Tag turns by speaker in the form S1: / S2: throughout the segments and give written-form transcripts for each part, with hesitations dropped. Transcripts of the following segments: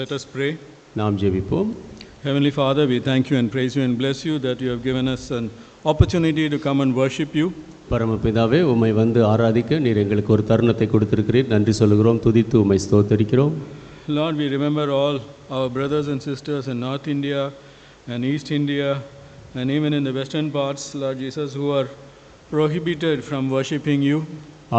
S1: Let us pray.
S2: நாம் ஜெபிப்போம்.
S1: Heavenly Father, we thank you and praise you and bless you that you have given us an opportunity to come and worship you.
S2: பரமபிதாவே, உம்மை வந்து ஆராதிக்க நீர் எங்களுக்கு ஒரு தருணத்தை கொடுத்திருக்கிறீர். நன்றி சொல்கிறோம், துதித்து உம்மை ஸ்தோத்தரிக்கிறோம்.
S1: Lord, we remember all our brothers and sisters in North India and East India and even in the western parts, Lord Jesus, who are prohibited from worshiping you.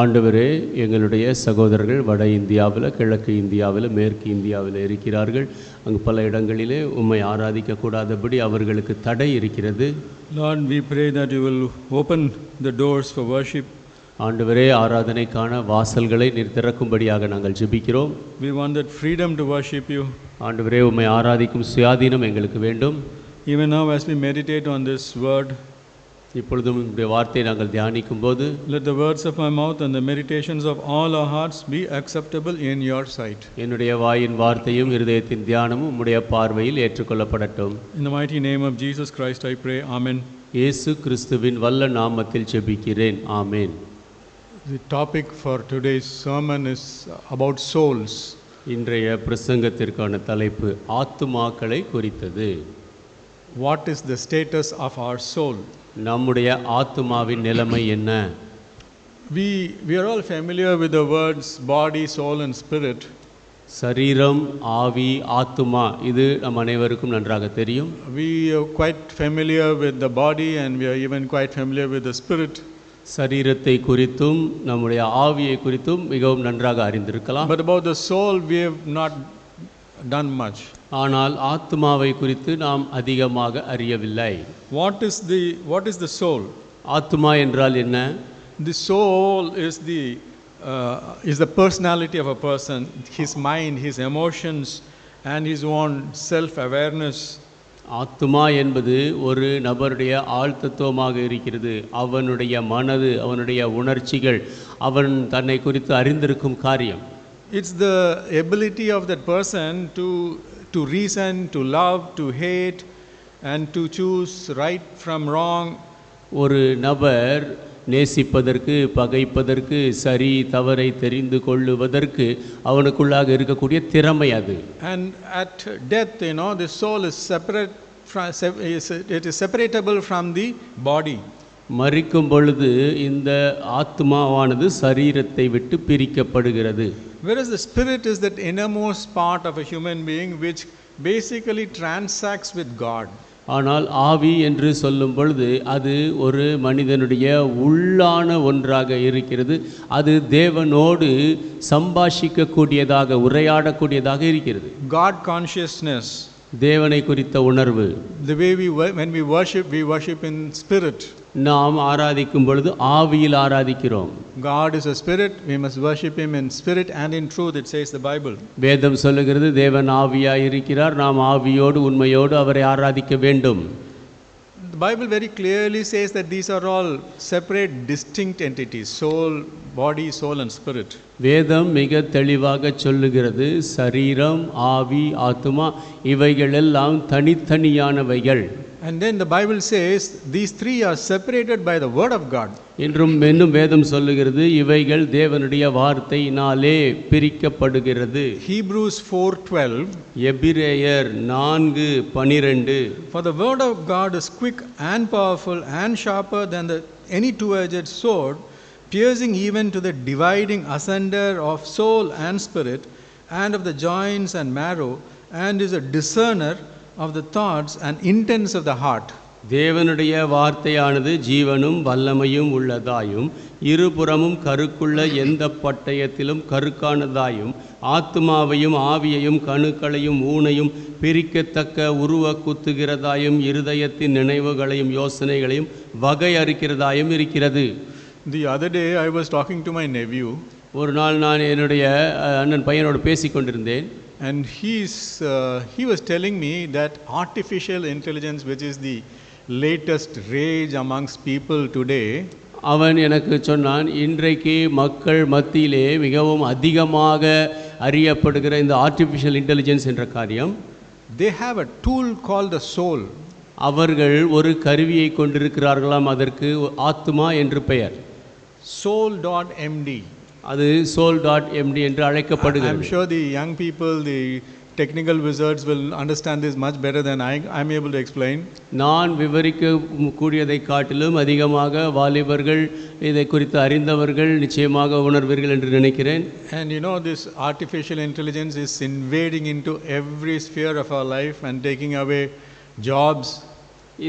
S2: ஆண்டவரே, எங்களுடைய சகோதரர்கள் வட இந்தியாவில், கிழக்கு இந்தியாவில், மேற்கு இந்தியாவில் இருக்கிறார்கள். அங்கு பல இடங்களிலே உம்மை ஆராதிக்கக்கூடாதபடி அவர்களுக்கு தடை இருக்கிறது.
S1: Lord, we pray that you will open the doors for worship.
S2: ஆண்டவரே, ஆராதனைக்கான வாசல்களை நீர் திறக்கும்படியாக நாங்கள் ஜெபிக்கிறோம்.
S1: We want that freedom to worship you.
S2: ஆண்டவரே, உம்மை ஆராதிக்கும் சுயாதீனம் எங்களுக்கு வேண்டும்.
S1: Even now as we meditate on this word,
S2: இப்பொழுதும் உம்முடைய வார்த்தையை நாங்கள் தியானிக்கும் போது,
S1: let the words of my mouth and the meditations of all our hearts be acceptable in your sight.
S2: என்னுடைய வாயின் வார்த்தையும் இருதயத்தின் தியானமும் உம்முடைய பார்வையில் ஏற்றுக்கொள்ளப்படட்டும்.
S1: In the mighty name of Jesus Christ I pray. Amen.
S2: இயேசு கிறிஸ்துவின் வல்ல நாமத்தில் ஜெபிக்கிறேன். ஆமென்.
S1: The topic for today's sermon is about souls.
S2: இன்றைய பிரசங்கத்திற்கான தலைப்பு ஆத்துமாக்களை குறித்தது.
S1: What is the status of our soul?
S2: நம்முடைய ஆத்துமாவின் நிலைமை என்ன?
S1: We are all familiar with the words body, soul and spirit.
S2: சரீரம், ஆவி, ஆத்துமா, இது நம் அனைவருக்கும் நன்றாக தெரியும்.
S1: We are quite familiar with the body and we are even quite familiar with the spirit.
S2: சரீரத்தை குறித்தும் நம்முடைய ஆவியை குறித்தும் மிகவும் நன்றாக அறிந்திருக்கலாம்.
S1: But about the soul we have not done much.
S2: ஆனால் ஆத்துமாவை குறித்து நாம் அதிகமாக அறியவில்லை.
S1: What is the soul?
S2: ஆத்துமா என்றால் என்ன?
S1: The soul is the personality of a person, his mind, his emotions and his own self-awareness.
S2: ஆத்துமா என்பது ஒரு நபருடைய ஆழ்தத்துவமாக இருக்கிறது. அவனுடைய மனது, அவனுடைய உணர்ச்சிகள், அவன் தன்னை குறித்து அறிந்திருக்கும் காரியம்.
S1: It's the ability of that person to reason, to love, to hate and to choose right from wrong.
S2: ஒரு நபர் நேசிப்பதற்கு, பகைப்பதற்கு, சரி தவறை தெரிந்து கொள்ளுவதற்கு அவனுக்குள்ளாக இருக்கக்கூடிய திறமை அது.
S1: And at death, the soul is it is separatable from the body.
S2: மரிக்கும் பொழுது இந்த ஆத்மாவானது சரீரத்தை விட்டு பிரிக்கப்படுகிறது.
S1: Whereas the spirit is that innermost part of a human being which basically transacts with God.
S2: ஆனால் ஆவி என்று சொல்லும் பொழுது அது ஒரு மனிதனுடைய உள்ளான ஒன்றாக இருக்கிறது. அது தேவனோடு சம்பாஷிக்கக்கூடியதாக, உரையாடக்கூடியதாக இருக்கிறது.
S1: God consciousness,
S2: தேவனை குறித்த உணர்வு.
S1: The way when we worship in spirit.
S2: நாம் ஆராதிக்கும் பொழுது ஆவியில் ஆராதிக்கிறோம்.
S1: God is a spirit, we must worship him in spirit and in truth, it says the Bible.
S2: வேதம் சொல்லுகிறது தேவன் ஆவியாய் இருக்கிறார், நாம் ஆவியோடு உண்மையோடு அவரை ஆராதிக்க வேண்டும்.
S1: The Bible very clearly says that these are all separate, distinct entities: soul, body, soul and spirit.
S2: வேதம் மிக தெளிவாக சொல்லுகிறது, சரீரம், ஆவி, ஆத்துமா இவைகள் எல்லாம் தனித்தனியானவைகள்.
S1: And then the Bible says these three are separated by the word of God.
S2: இன்னும் வேதம் சொல்லுகிறது இவைகள் தேவனுடைய வார்த்தையினாலே பிரிக்கப்படுகிறது.
S1: Hebrews 4:12.
S2: எபிரேயர் 4:12.
S1: For the word of God is quick and powerful and sharper than any two-edged sword, piercing even to the dividing asunder of soul and spirit and of the joints and marrow, and is a discerner of the thoughts and intents of the heart.
S2: தேவனுடைய வார்த்தையானது ஜீவனும் வல்லமையும் உள்ளதாயும் இருபுறமும் கருக்குள்ள எந்த பட்டயத்திலும் கருக்கானதாயும் ஆத்துமாவையும் ஆவியையும் கணுக்களையும் ஊனையும் பிரிக்கத்தக்க உருவ குத்துகிறதாயும் இருதயத்தின் நினைவுகளையும் யோசனைகளையும் வகை அறிக்கிறதாயும் இருக்கிறது.
S1: The other day I was talking to my nephew.
S2: ஒரு நாள் நான் என்னுடைய அண்ணன் பையனோடு பேசிக் கொண்டிருந்தேன்.
S1: And he was telling me that artificial intelligence, which is the latest rage amongst people today,
S2: அவன் எனக்கு சொன்னான், இன்றைக்கு மக்கள் மத்தியிலே மிகவும் அதிகமாக அறியப்படுகிற இந்த ஆர்டிஃபிஷியல் இன்டெலிஜென்ஸ் என்ற காரியம்,
S1: they have a tool called the soul.
S2: அவர்கள் ஒரு கருவியை கொண்டிருக்கிறார்களாம், அதற்கு ஆத்மா என்று பெயர்.
S1: Soul.md.
S2: அது soul.md என்று அழைக்கப்படுகிறது.
S1: I'm sure the young people, the technical wizards will understand this much better than I'm able to explain.
S2: நான் விவரிக்க கூடியதை காட்டிலும் அதிகமாக வாலிபர்கள் இதை குறித்து அறிந்தவர்கள் நிச்சயமாக உணர்வீர்கள் என்று நினைக்கிறேன்.
S1: And you know, this artificial intelligence is invading into every sphere of our life and taking away jobs.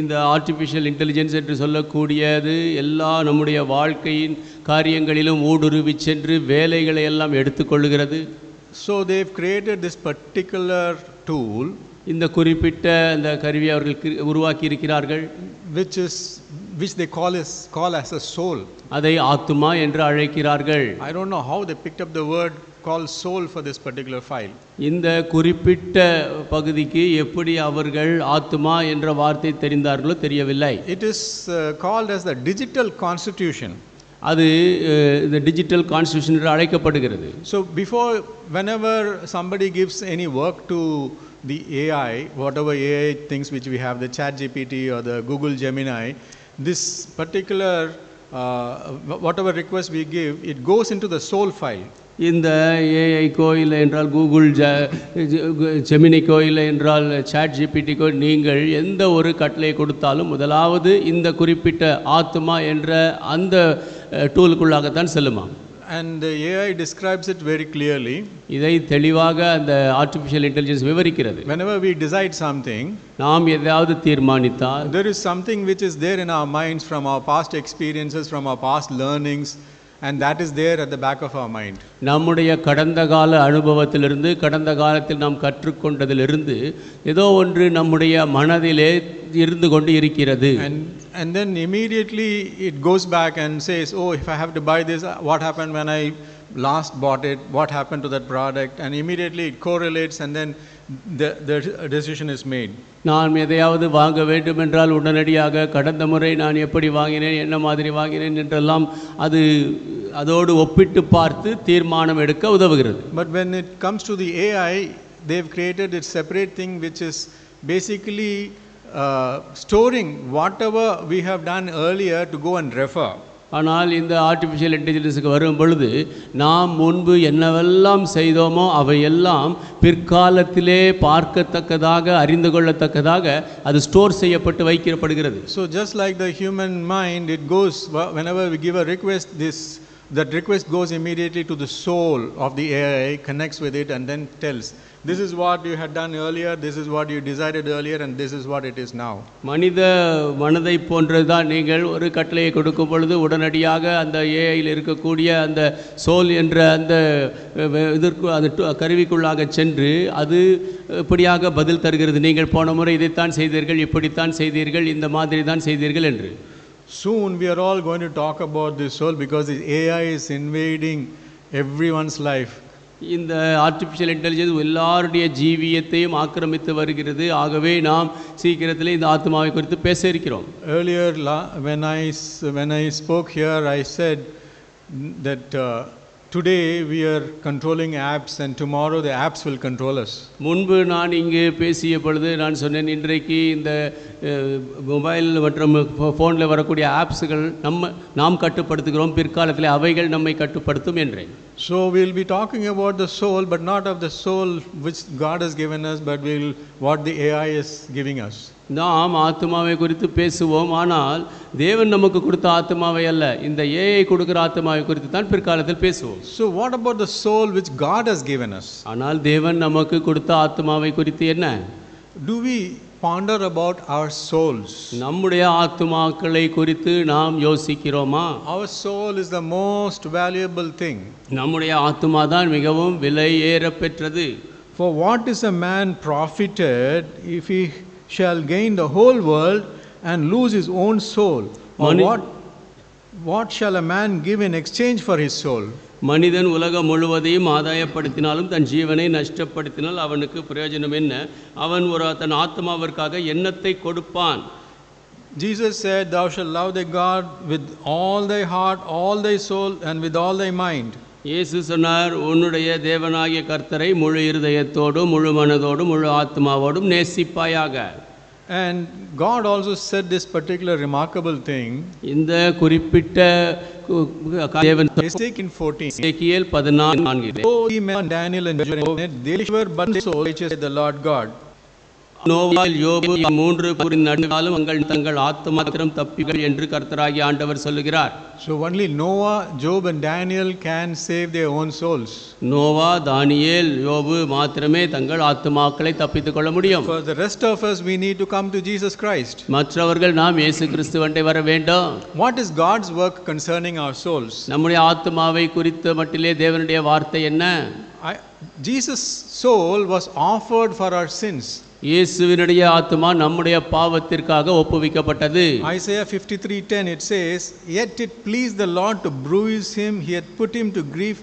S2: இந்த ஆர்டிஃபிஷியல் இன்டெலிஜென்ஸ் என்று சொல்லக்கூடியது எல்லா நம்முடைய வாழ்க்கையின் காரியங்களிலும் ஊடுருவி சென்று வேலைகளை எல்லாம் எடுத்துக்கொள்கிறது.
S1: So they've created this particular tool,
S2: இந்த குறிப்பிட்ட அந்த கருவியை அவர்கள் உருவாக்கி இருக்கிறார்கள்,
S1: which they call as a soul.
S2: அதை ஆத்துமா என்று அழைக்கிறார்கள்.
S1: I don't know how they picked up the word called soul for this particular file.
S2: இந்த குறிப்பிட்ட பகுதிக்கு எப்படி அவர்கள் ஆத்துமா என்ற வார்த்தை தெரிந்தார்களோ தெரியவில்லை.
S1: It is called as the digital constitution.
S2: அது இந்த டிஜிட்டல் கான்ஸ்டிடியூஷன் என்று அழைக்கப்படுகிறது.
S1: So whenever somebody gives any work to the AI, whatever AI things which we have, the ChatGPT or the Google Gemini, this particular whatever request we give, it goes into the soul file.
S2: இந்த AI கோயில் என்றால் Google Gemini கோயில் என்றால் chat ஜிபிடிக்கோ நீங்கள் எந்த ஒரு கட்டளையை கொடுத்தாலும் முதலாவது இந்த குறிப்பிட்ட ஆத்மா என்ற அந்த டூலுக்குள்ளாகத்தான் செல்லுமா.
S1: And the AI describes it very clearly.
S2: இதை தெளிவாக அந்த ஆர்டிஃபிஷியல் இன்டெலிஜென்ஸ் விவரிக்கிறது.
S1: Whenever we decide something,
S2: நாம் எதாவது தீர்மானித்தால்,
S1: there is something which is there in our minds from our past experiences, from our past learnings, and that is there at the back of our mind.
S2: நம்முடைய கடந்த கால அனுபவத்திலிருந்து, கடந்த காலத்தில் நாம் கற்றுக்கொண்டதிலிருந்து ஏதோ ஒன்று நம்முடைய மனதிலே இருந்து கொண்டு இருக்கிறது.
S1: And then immediately it goes back and says, oh, if I have to buy this, what happened when I last bought it, what happened to that product, and immediately it correlates and then the decision is made.
S2: நான் எதையாவது வாங்க வேண்டும் என்றால் உடனடியாக கடந்த முறை நான் எப்படி வாங்கினேன், என்ன மாதிரி வாங்கினேன் என்றெல்லாம் அதோடு ஒப்பிட்டு பார்த்து தீர்மானம் எடுக்க உதவுகிறது.
S1: But when it comes to the AI, they've created a separate thing which is basically storing whatever we have done earlier to go and refer.
S2: ஆனால் இந்த ஆர்டிஃபிஷியல் இன்டெலிஜென்ஸுக்கு வரும் பொழுது நாம் முன்பு என்னவெல்லாம் செய்தோமோ அவையெல்லாம் பிற்காலத்திலே பார்க்கத்தக்கதாக, அறிந்து கொள்ளத்தக்கதாக அது ஸ்டோர் செய்யப்பட்டு வைக்கப்படுகிறது.
S1: So just like the human mind, it goes, whenever we give a request, that request goes immediately to the soul of the AI, connects with it and then tells, this is what you had done earlier, this is what you decided earlier, and this is what it is now.
S2: மனித மனதை போன்றதுதான். நீங்கள் ஒரு கட்டளையை கொடுக்கும் பொழுது உடனடியாக அந்த ஏஐயில் இருக்கக்கூடிய அந்த சோல் என்ற அந்த இதற்கு அந்த கருவிக்குள்ளாக சென்று அது இப்படியாக பதில் தருகிறது. நீங்கள் போன முறை இதைத்தான் செய்தீர்கள், இப்படித்தான் செய்தீர்கள், இந்த மாதிரி தான் செய்தீர்கள் என்று.
S1: Soon we are all going to talk about this soul because the AI is invading everyone's life.
S2: இந்த ஆர்டிஃபிஷியல் இன்டெலிஜென்ஸ் எல்லாருடைய ஜீவியத்தையும் ஆக்கிரமித்து வருகிறது. ஆகவே நாம் சீக்கிரத்தில் இந்த ஆத்மாவை குறித்து பேச இருக்கிறோம்.
S1: Earlier when I spoke here, I said that today we are controlling apps and tomorrow the apps will control us.
S2: முன்பு நான் இங்கு பேசிய பொழுது நான் சொன்னேன், இன்றைக்கு இந்த மொபைல் மற்றும் ஃபோனில் வரக்கூடிய ஆப்ஸுகள் நாம் கட்டுப்படுத்துகிறோம், பிற்காலத்தில் அவைகள் நம்மை கட்டுப்படுத்தும் என்றேன்.
S1: So we'll be talking about the soul, but not of the soul which God has given us, but what the AI is giving us.
S2: நாம் ஆத்மாவை குறித்து பேசுவோம், ஆனால் தேவன் நமக்கு கொடுத்த ஆத்மாவை அல்ல, இந்த ஏஐ கொடுக்கிற ஆத்மாவை குறித்து தான் பிற்காலத்தில் பேசுவோம்.
S1: So what about the soul which God has given us?
S2: ஆனால் தேவன் நமக்கு கொடுத்த ஆத்மாவை குறித்து என்ன?
S1: Do we ponder about our souls?
S2: நம்முடைய ஆத்மாக்களை குறித்து நாம் யோசிக்கிறோமா?
S1: Our soul is the most valuable thing.
S2: நம்முடைய ஆத்மா தான் மிகவும் விலை ஏற பெற்றது.
S1: For what is a man profited if he shall gain the whole world and lose his own soul? Or what shall a man give in exchange for his soul?
S2: மனிதன் உலகம் முழுவதையும் ஆதாயப்படுத்தினாலும் தன் ஜீவனை நஷ்டப்படுத்தினால் அவனுக்கு பிரயோஜனம் என்ன? அவன் தன் ஆத்மாவிற்காக என்னத்தை கொடுப்பான்?
S1: Jesus said, thou shalt love thy God with all thy heart, all thy soul, and with all thy mind.
S2: இயேசு சொன்னார், உன்னுடைய தேவனாகிய கர்த்தரை முழு இருதயத்தோடும் முழு மனதோடும் முழு ஆத்மாவோடும் நேசிப்பாயாக.
S1: And God also said this particular remarkable thing.
S2: இந்த குறிப்பிட்ட தேவன்
S1: Ezekiel 14.
S2: Ezekiel 14
S1: Oh, ye men, Daniel and Job, they sure but so righteous is the Lord God.
S2: நோவால் யோபு மூன்று கூறின் நடுவாலும் தங்கள் ஆத்துமாத்திரம் தப்பிகள் என்று கர்த்தராகிய ஆண்டவர் சொல்லுகிறார்.
S1: So only Noah, Job and Daniel can save their own souls.
S2: Noah, தானியேல், யோபு மாத்திரமே தங்கள் ஆத்துமாக்களை தப்பித்துக் கொள்ள முடியும்.
S1: For the rest of us, we need to come to Jesus Christ.
S2: மற்றவர்கள் நாம் இயேசு கிறிஸ்துவண்டை வர வேண்டும்.
S1: What is God's work concerning our souls?
S2: நம்முடைய ஆத்துமாவை குறித்து மட்டிலே தேவனுடைய வார்த்தை என்ன?
S1: Jesus' soul was offered for our sins.
S2: இயேசுவினுடைய ஆத்துமா நம்முடைய பாவத்திற்காக ஒப்புவிக்கப்பட்டது.
S1: Isaiah 53:10 it says, yet it pleased the Lord to bruise him, he had put him to grief,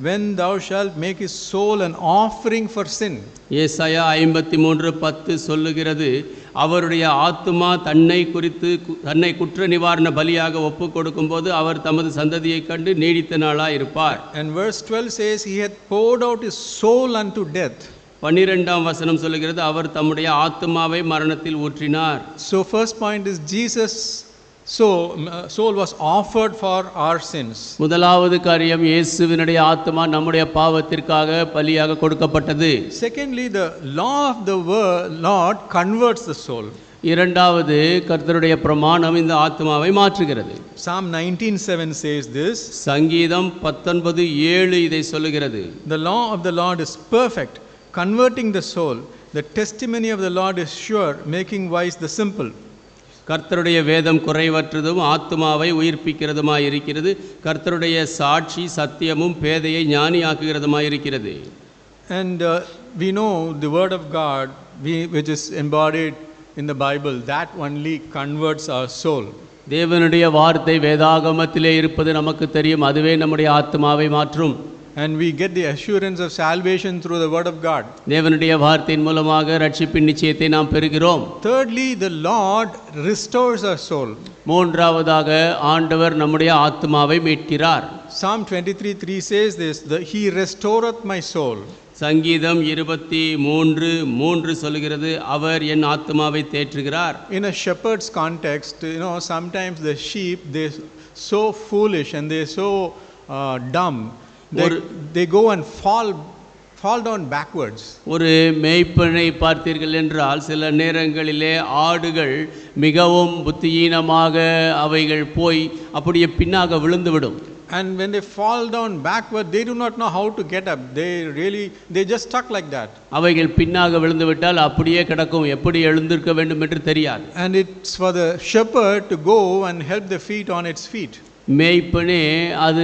S1: when thou shalt make his soul an offering for sin.
S2: ஏசாயா 53:10 சொல்லுகிறது, அவருடைய ஆத்துமா தன்னை குற்ற நிவாரண பலியாக ஒப்பு கொடுக்கும்போது அவர் தமது சந்ததியை கண்டு நீடித்த நாளாய் இருப்பார்.
S1: And verse 12 says, he had poured out his soul unto death.
S2: 12ஆம் வசனம் சொல்லுகிறது, அவர் தம்முடைய ஆத்துமாவை மரணத்தில் ஊற்றினார்.
S1: So first point is Jesus soul was offered for our sins.
S2: முதலாவது காரியம், இயேசுவினுடைய ஆத்துமா நம்முடைய பாவத்திற்காக பலியாக கொடுக்கப்பட்டது.
S1: Secondly, the law of the Lord converts the soul.
S2: இரண்டாவது, கர்த்தருடைய பிரமாணம் இந்த ஆத்துமாவை மாற்றுகிறது.
S1: Psalm 19:7 says this.
S2: சங்கீதம் 19:7 இதை சொல்லுகிறது.
S1: The law of the Lord is perfect, converting the soul. The testimony of the Lord is sure, making wise the simple.
S2: கர்த்தருடைய வேதம் குறைவற்றதும் ஆத்துமாவை உயிர்ப்பிக்கிறதுமாய் இருக்கிறது. கர்த்தருடைய சாட்சி சத்தியமும் பேதையை ஞானியாக்குகிறதுமாய் இருக்கிறது.
S1: And we know the word of God, which is embodied in the Bible, that only converts our soul.
S2: தேவனுடைய வார்த்தை வேதாகமத்திலே இருப்பது நமக்கு தெரியும், அதுவே நம்முடைய ஆத்துமாவை மாற்றும்.
S1: And we get the assurance of salvation through the word of God.
S2: தேவனுடைய வார்த்தையின் மூலமாக ரட்சிப்பின் நிச்சயத்தை நாம் பெறுகிறோம்.
S1: Thirdly, the Lord restores our soul.
S2: மூன்றாவதாக ஆண்டவர் நம்முடைய ஆத்துமாவை மீட்கிறார்.
S1: Psalm 23:3 says this, he restoreth my soul.
S2: சங்கீதம் 23:3 சொல்கிறது, அவர் என் ஆத்துமாவை தேற்றுகிறார்.
S1: In a shepherd's context, sometimes the sheep, they're so foolish and they're so dumb. They go and fall down backwards.
S2: ஒரு மேய்ப்பனை பார்த்தீர்கள் என்றால் சில நேரங்களிலே ஆடுகள் மிகவும் புத்தியீனமாக அவைகள் போய் அப்படியே பின்னாக விழுந்துவிடும்.
S1: And when they fall down backward, they do not know how to get up. They just stuck like that.
S2: அவைகள் பின்னாக விழுந்து விட்டால் அப்படியே கிடக்கும், எப்படி எழுந்திருக்க வேண்டும் என்று தெரியாது.
S1: And it's for the shepherd to go and help the feet on its feet.
S2: மேய்ப்பனே அது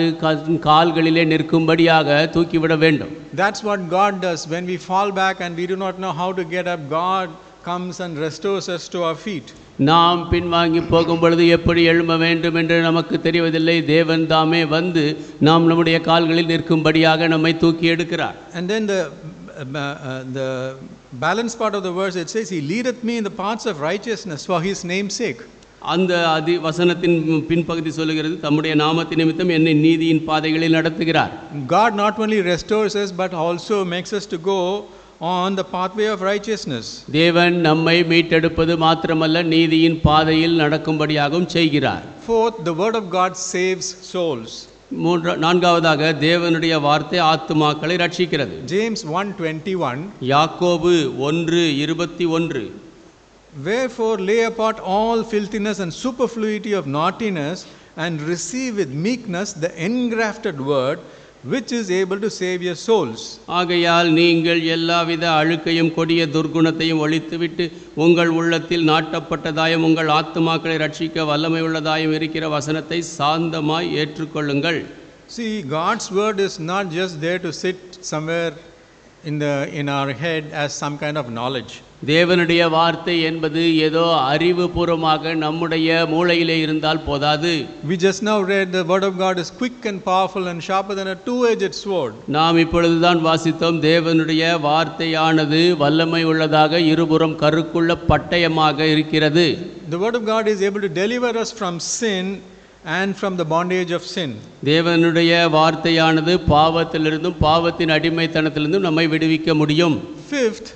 S2: கால்களிலே நிற்கும்படியாக தூக்கிவிட வேண்டும்.
S1: That's what God does. When we fall back and we do not know how to get up, God comes and restores us to our feet.
S2: நாம் பின்வாங்கி போகும் பொழுது எப்படி எழும்ப வேண்டும் என்று நமக்கு தெரிவதில்லை. தேவன் தாமே வந்து நாம் நம்முடைய கால்களில் நிற்கும்படியாக நம்மை தூக்கி எடுக்கிறார்.
S1: And then the balance part of the verse, it says, he leadeth me in the paths of righteousness for his name's sake.
S2: அந்த வசனத்தின் பின்பகுதி சொல்லுகிறது, தம்முடைய நாமத்தின் நிமித்தம் என்னை நீதியின் பாதைகளில் நடத்துகிறார்.
S1: God not only restores us but also makes us to go on the pathway of righteousness.
S2: தேவன் நம்மை மீட்டெடுப்பது மாத்திரமல்ல, நீதியின் பாதையில் நடக்கும்படியாகவும் செய்கிறார்.
S1: Fourth, the word of God saves souls.
S2: நான்காவதாக தேவனுடைய வார்த்தை ஆத்துமாக்களை ரட்சிக்கிறது.
S1: James 1:21.
S2: யாக்கோபு 1:21.
S1: Wherefore lay apart all filthiness and superfluity of naughtiness, and receive with meekness the engrafted word, which is able to save your souls.
S2: ஆகையால் நீங்கள் எல்லாவித அழுக்கையும் கொடிய துர்குணத்தையும் ஒழித்துவிட்டு உங்கள் உள்ளத்தில் நாட்டப்பட்டதாயும் உங்கள் ஆத்துமாக்களை ரட்சிக்க வல்லமை உள்ளதாயும் இருக்கிற வசனத்தை சாந்தமாய் ஏற்றுக்கொள்ளுங்கள்.
S1: See, God's word is not just there to sit somewhere in our head as some kind of knowledge.
S2: தேவனுடைய வார்த்தை என்பது ஏதோ அறிவுபூர்வமாக நம்முடைய மூளையிலே இருந்தால் போதாது.
S1: We just now read the word of God is quick and powerful and sharper than a two-edged sword.
S2: நாம் இப்பொழுதுதான் வாசித்தோம், தேவனுடைய வார்த்தையானது வல்லமை உள்ளதாக இருபுறம் கருக்குள்ள பட்டயமாக இருக்கிறது.
S1: The word of God is able to deliver us from sin and from the bondage of sin.
S2: தேவனுடைய வார்த்தையானது பாவத்திலிருந்தும் பாவத்தின் அடிமைத்தனத்திலிருந்தும் நம்மை விடுவிக்க முடியும்.
S1: Fifth,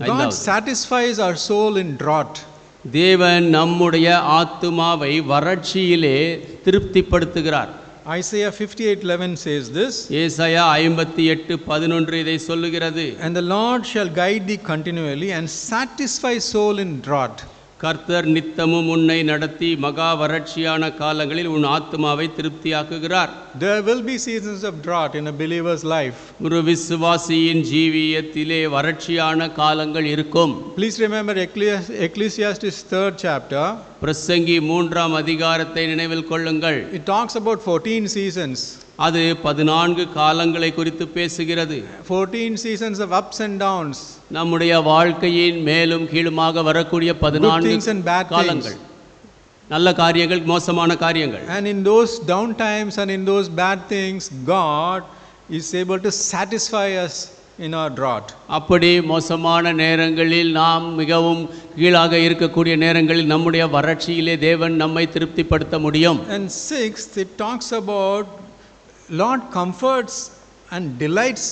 S1: God satisfies our soul in drought.
S2: தேவன் நம்முடைய ஆத்துமாவை வறட்சியிலே திருப்திப்படுத்துகிறார்.
S1: Isaiah 58:11 says this.
S2: ஏசாயா 58:11 இதை சொல்லுகிறது.
S1: And the Lord shall guide thee continually and satisfy soul in drought.
S2: கர்த்தர் நித்தமும் உன்னை நடத்தி மகா வறட்சியான காலங்களில் உன் ஆத்துமாவை திருப்தியாக்குகிறார்.
S1: There will be seasons of drought in a believer's life.
S2: ஒரு விசுவாசியின் ஜீவியத்திலே வறட்சியான காலங்கள் இருக்கும்.
S1: Please remember Ecclesiastes 3rd chapter.
S2: பிரசங்கி 3ஆம் அதிகாரத்தை நினைவில் கொள்ளுங்கள்.
S1: It talks about 14 seasons.
S2: அது 14 காலங்களை குறித்து பேசுகிறது.
S1: 14 seasons of ups and downs.
S2: நம்முடைய வாழ்க்கையின் மேலும் கீழுமாக வரக்கூடிய 14 காலங்கள். நல்ல காரியங்கள், மோசமான காரியங்கள்.
S1: And in those down times and in those bad things, God is able to satisfy us in our drought.
S2: அப்படி மோசமான நேரங்களில் நாம் மிகவும் கீழாக இருக்கக்கூடிய நேரங்களில் நம்முடைய வறட்சியிலே தேவன் நம்மை திருப்திப்படுத்த முடியும்.
S1: And sixth, it talks about Lord comforts and delights,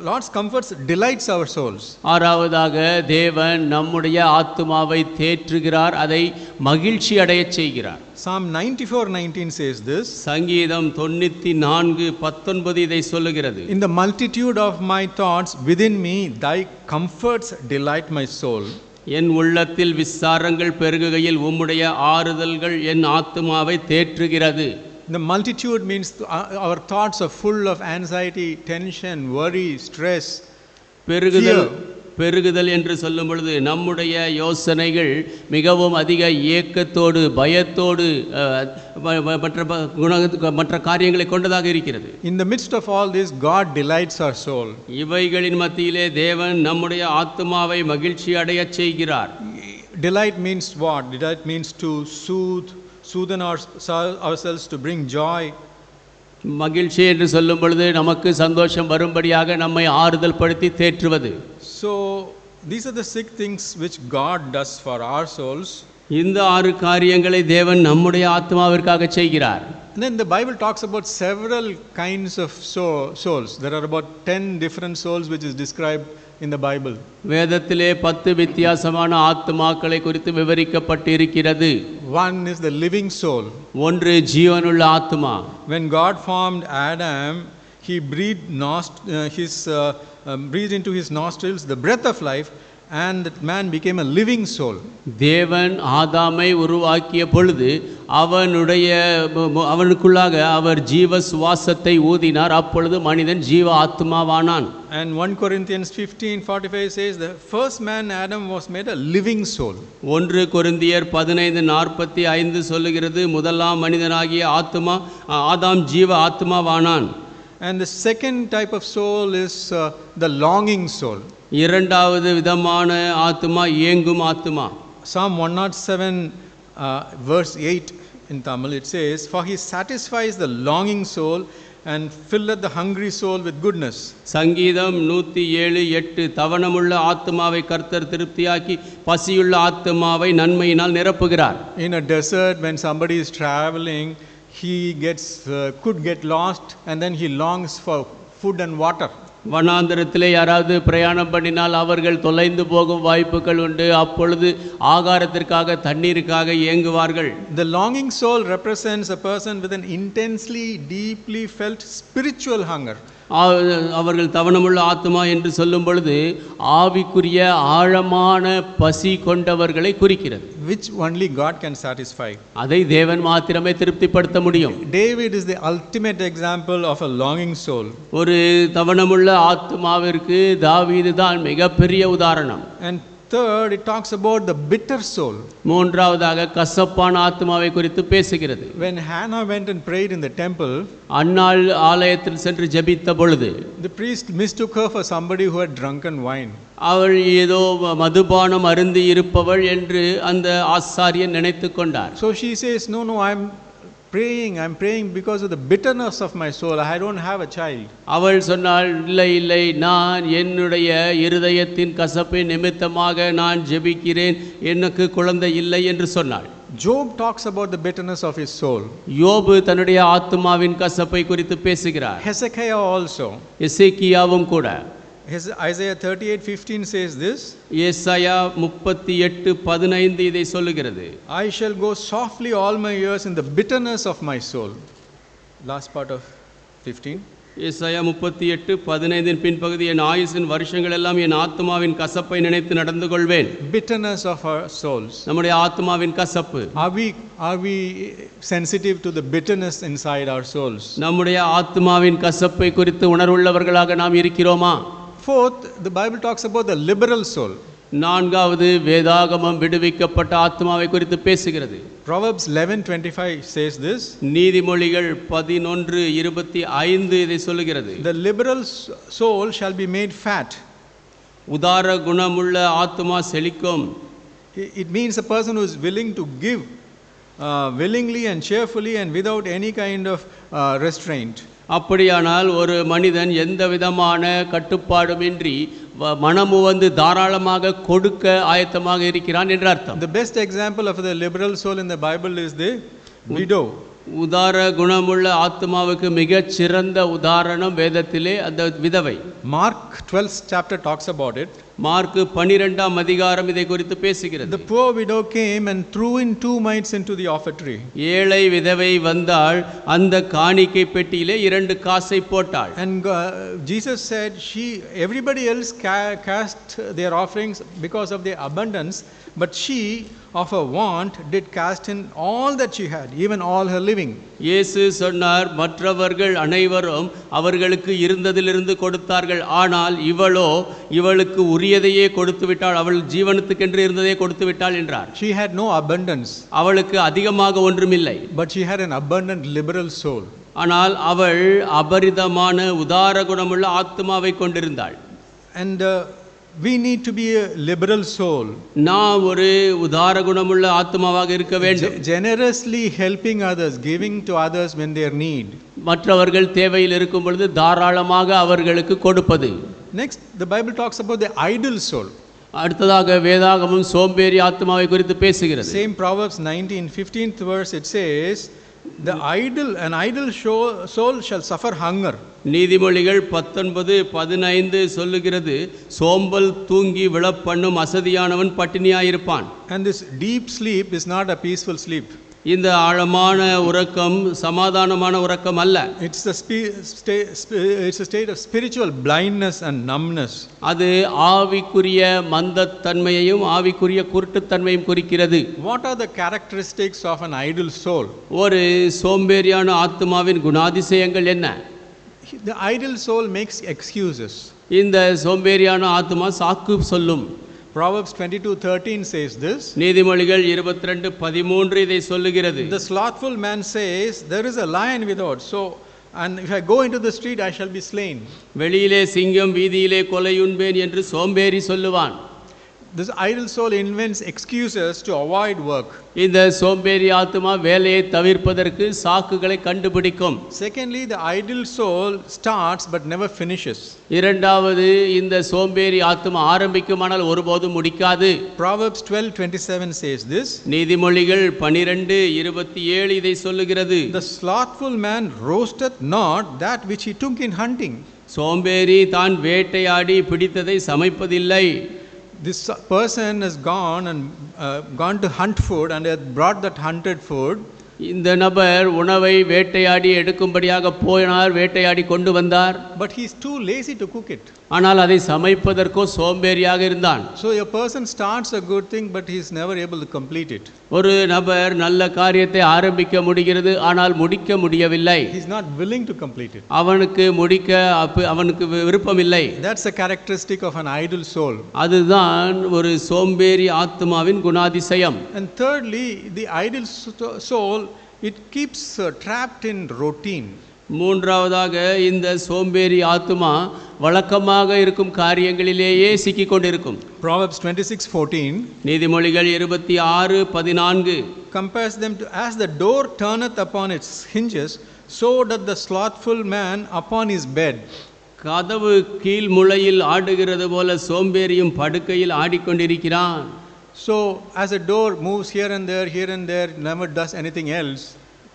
S1: Lord's comforts delights our souls.
S2: ஆறாவதாக தேவன் நம்முடைய ஆத்துமாவை தேற்றுகிறார், அதை மகிழ்ச்சி அடையச் செய்கிறார்.
S1: Psalm 94:19 says this.
S2: சங்கீதம் 94:19 இதை சொல்லுகிறது.
S1: In the multitude of my thoughts within me, thy comforts delight my soul.
S2: என் உள்ளத்தில் விசாரங்கள் பெருகுகையில் உம்முடைய ஆறுதல்கள் என் ஆத்துமாவை தேற்றுகிறது.
S1: The multitude means our thoughts are full of anxiety, tension, worry, stress.
S2: பெருகுதல் என்று சொல்லும் பொழுது நம்முடைய யோசனைகள் மிகவும் அதிக ஏக்கத்தோடு, பயத்தோடு, மற்ற காரியங்களை கொண்டதாக இருக்கிறது.
S1: In the midst of all this, God delights our soul.
S2: இவைகளின் மத்தியிலே தேவன் நம்முடைய ஆத்துமாவை மகிழ்ச்சி அடையச் செய்கிறார்.
S1: Delight means what? Delight means to soothe ourselves, to bring joy.
S2: மகிழ்ச்சி என்று சொல்லும் பொழுது நமக்கு சந்தோஷம் வரும்படியாக நம்மை ஆறுதல் படுத்தி தேற்றுவது.
S1: So these are the 6 things which God does for our souls.
S2: இந்த 6 காரியங்களை தேவன் நம்முடைய ஆத்மாவிற்காக செய்கிறார்.
S1: And then the Bible talks about several kinds of souls. There are about 10 different souls which is described in the Bible.
S2: வேதத்திலே 10 வித்தியாசமான ஆத்துமாக்களை குறித்து விவரிக்கப்பட்டிருக்கிறது.
S1: One is the living soul.
S2: ஒன்று ஜீவனுள்ள ஆத்துமா.
S1: When God formed Adam, he breathed into his nostrils the breath of life, and that man became a living soul.
S2: தேவன் ஆதாமை உருவாக்கிய பொழுது அவனுக்குள்ளாக அவர் ஜீவ சுவாசத்தை ஊதினார். அப்பொழுது மனிதன் ஜீவ ஆத்மாவானான்.
S1: And 1 Corinthians 15:45 says the first man Adam was made a living soul.
S2: 1 கொரிந்தியர் 15:45 சொல்லுகிறது, முதலாம் மனிதனாகிய ஆதாம் ஜீவ ஆத்மாவானான்.
S1: And the second type of soul is the longing soul.
S2: இரண்டாவது விதமான ஆத்துமா ஏங்கும் ஆத்துமா.
S1: Psalm 107 verse 8 in Tamil, it says, for he satisfies the longing soul and filleth the hungry soul with goodness.
S2: சங்கீதம் 107:8 தவணமுள்ள ஆத்துமாவை கர்த்தர் திருப்தியாக்கி பசியுள்ள ஆத்துமாவை நன்மையினால் நிரப்புகிறார்.
S1: In a desert, when somebody is traveling, he could get lost, and then he longs for food and water.
S2: வனாந்தரத்திலே யாராவது பிரயாணம் பண்ணினால் அவர்கள் தொலைந்து போகும் வாய்ப்புகள் உண்டு. அப்பொழுது ஆகாரத்திற்காக, தண்ணீருக்காக ஏங்குவார்கள்.
S1: The longing soul represents a person with an intensely, deeply felt spiritual hunger.
S2: அவர்கள் தவணமுள்ள ஆத்மா என்று சொல்லும் பொழுது ஆவிக்குரிய ஆழமான பசி கொண்டவர்களை குறிக்கிறது.
S1: Which only God can satisfy.
S2: அதை தேவன் மாத்திரமே திருப்திப்படுத்த முடியும்.
S1: David is the ultimate example of a longing soul.
S2: ஒரு தவணமுள்ள ஆத்மாவிற்கு தாவீது தான் மிகப்பெரிய உதாரணம்.
S1: And third, it talks about the bitter soul.
S2: மூன்றாவதாக கசப்பான ஆத்மாவை குறித்து பேசுகிறது.
S1: When Hannah went and prayed in the temple,
S2: அன்னாள் ஆலயத்தில் சென்று ஜெபித்த பொழுது
S1: the priest mistook her for somebody who had drunken wine.
S2: அவள் ஏதோ மதுபானம் அருந்தி இருப்பவள் என்று அந்த ஆசாரியன் நினைத்து கொண்டார்.
S1: So she says, no, I'm praying because of the bitterness of my soul. I don't have a child.
S2: அவள் சொன்னாள், இல்லை நான் என்னுடைய இருதயத்தின் கசப்பின் நிமித்தமாக நான் ஜெபிக்கிறேன், எனக்கு குழந்தை இல்லை என்று சொன்னாள்.
S1: Job talks about the bitterness of his soul.
S2: யோபு தன்னுடைய ஆத்துமாவின் கசப்பை குறித்து பேசுகிறார்.
S1: Hezekiah also.
S2: எசேக்கியாவும் கூட.
S1: Isaiah 38:15 says this.
S2: ஏசாயா 38:15 இதை சொல்லுகிறது.
S1: I shall go softly all my years in the bitterness of my soul. last part of 15.
S2: ஏசாயா 38:15 பின்பகுதி, என் ஆயுசின் வருஷங்கள் எல்லாம் என் ஆத்மாவின் கசப்பை நினைத்து நடந்து கொள்வேன்.
S1: Bitterness of our souls.
S2: நம்முடைய ஆத்மாவின் கசப்பு.
S1: Are we sensitive to the bitterness inside our souls?
S2: நம்முடைய ஆத்மாவின் கசப்பை குறித்து உணர்வுள்ளவர்களாக நாம் இருக்கிறோமா?
S1: Fourth, the Bible talks about the liberal soul.
S2: நான்காவது, வேதாகமம் விடுவிக்கப்பட்ட ஆத்மாவை குறித்து பேசுகிறது.
S1: Proverbs 11:25 says this.
S2: நீதிமொழிகள் 11:25 இதை சொல்லுகிறது.
S1: The liberal soul shall be made fat.
S2: உதார குணமுள்ள ஆத்மா செழிக்கும்.
S1: It means a person who is willing to give willingly and cheerfully and without any kind of restraint.
S2: அப்படியானால் ஒரு மனிதன் எந்த விதமான கட்டுப்பாடுமின்றி மனமுவந்து தாராளமாக கொடுக்க ஆயத்தமாக இருக்கிறான் என்ற அர்த்தம்.
S1: The best example of the liberal soul in the Bible is the widow.
S2: உதார குணமுள்ள ஆத்மாவுக்கு மிகச் சிறந்த உதாரணம் வேதத்திலே அந்த விதவை.
S1: Mark 12th chapter talks about it.
S2: Mark 12ஆம் அதிகாரம் இதை குறித்து பேசுகிறது.
S1: The poor widow came and threw in 2 mites into the offertory.
S2: ஏழை விதவை வந்தாள், அந்த காணிக்கை பெட்டியிலே 2 காசை போட்டாள்.
S1: And Jesus said everybody else cast their offerings because of their abundance, but she of her want did cast in all that she had, even all her living.
S2: இயேசு சொன்னார், மற்றவர்கள் அனைவரும் அவர்களுக்கு இருந்ததிலிருந்து கொடுத்தார்கள், ஆனால் இவளுக்கு உரியதையே கொடுத்து விட்டாள், அவள் ஜீவனத்துக்கென்று இருந்ததை கொடுத்து விட்டாள் என்றார்.
S1: She had no abundance,
S2: அவளுக்கு அதிகமாக ஒன்றுமில்லை,
S1: but she had an abundant liberal soul.
S2: ஆனால் அவள் அபரிதமான உதார குணமுள்ள ஆத்மாவை கொண்டிருந்தாள்.
S1: And we need to be a liberal soul.
S2: நாம் ஒரு உதார குணமுள்ள ஆத்மாவாக இருக்க வேண்டும்.
S1: Generously helping others, giving to others when they are need.
S2: மற்றவர்கள் தேவையில் இருக்கும் பொழுது தாராளமாக அவர்களுக்கு கொடுப்பது.
S1: Next, the Bible talks about the idle soul.
S2: அடுத்ததாக வேதாகமம் சோம்பேறி ஆத்மாவை குறித்து பேசுகிறது.
S1: Same Proverbs 19:15th verse, it says, an idle soul shall suffer hunger.
S2: நீதிமொழிகள் 19:15 சொல்லுகிறது, சோம்பல் தூங்கி விழப்பண்ணும் அசதியானவன் பட்டினியாயிருப்பான்.
S1: And this deep sleep is not a peaceful sleep.
S2: இந்த ஆழமான உறக்கம் சமாதானமான உறக்கம் அல்ல.
S1: It's a state of spiritual blindness and numbness.
S2: அது ஆவிக்குரிய மந்தத்தன்மையையும் ஆவிக்குரிய குருட்டுத்தன்மையும் குறிக்கிறது.
S1: What are the characteristics of an idle soul?
S2: ஒரு சோம்பேறியான ஆத்மாவின் குணாதிசயங்கள் என்ன?
S1: The idle soul makes excuses.
S2: இந்த சோம்பேறியான ஆத்மா சாக்கு சொல்லும்.
S1: Proverbs 22:13 says this.
S2: நீதிமொழிகள் 22:13 இதை சொல்லுகிறது.
S1: The slothful man says, there is a lion without, and if I go into the street I shall be slain.
S2: வெளியிலே சிங்கம் வீதியிலே கொலையுண்பேன் என்று சோம்பேறி சொல்லுவான்.
S1: This idle soul invents excuses to avoid work.
S2: இந்த சோம்பேறி ஆத்மா வேலையை தவிர்ப்பதற்கு சாக்குகளை கண்டுபிடிக்கும்.
S1: Secondly, the idle soul starts but never finishes.
S2: இரண்டாவது, இந்த சோம்பேறி ஆத்மா ஆரம்பிக்கும் ஆனால் ஒருபோதும் முடிக்காது.
S1: Proverbs 12:27 says this.
S2: நீதிமொழிகள் 12:27 இதை சொல்லுகிறது.
S1: The slothful man roasteth not that which he took in hunting.
S2: சோம்பேறி தான் வேட்டையாடி பிடித்ததை சமைப்பதில்லை.
S1: This person has gone to hunt food and has brought that hunted food.
S2: இந்த நபர் உணவை வேட்டையாடி எடுக்கும்படியாக போனார், வேட்டையாடி கொண்டு வந்தார்.
S1: But he is too lazy to cook it.
S2: ஆனால் அதை சமைப்பதற்கோ சோம்பேறியாக இருந்தான்.
S1: So a person starts a good thing but he is never able to complete it.
S2: ஒரு நபர் நல்ல காரியத்தை ஆரம்பிக்க முடிகிறது, ஆனால் முடிக்க முடியவில்லை.
S1: He is not willing to complete it.
S2: அவனுக்கு விருப்பமில்லை.
S1: That's a characteristic of an idle soul.
S2: அதுதான் ஒரு சோம்பேறி ஆத்மாவின் குணாதிசயம்.
S1: And thirdly, the idle soul, it keeps trapped in routine.
S2: மூன்றாவதாக, இந்த சோம்பேறி ஆத்மா வழக்கமாக இருக்கும் காரியங்களிலேயே சிக்கிக் கொண்டிருக்கும்.
S1: Proverbs 26:14.
S2: நீதிமொழிகள் 26:14
S1: compares them to, as the door turneth upon its hinges, so doth the slothful man upon his bed.
S2: கதவு கீழ் முளையில் ஆடுகிறது போல சோம்பேறியும் படுக்கையில் ஆடிக்கொண்டிருக்கிறான்.
S1: So as a door moves here and there, never does anything else.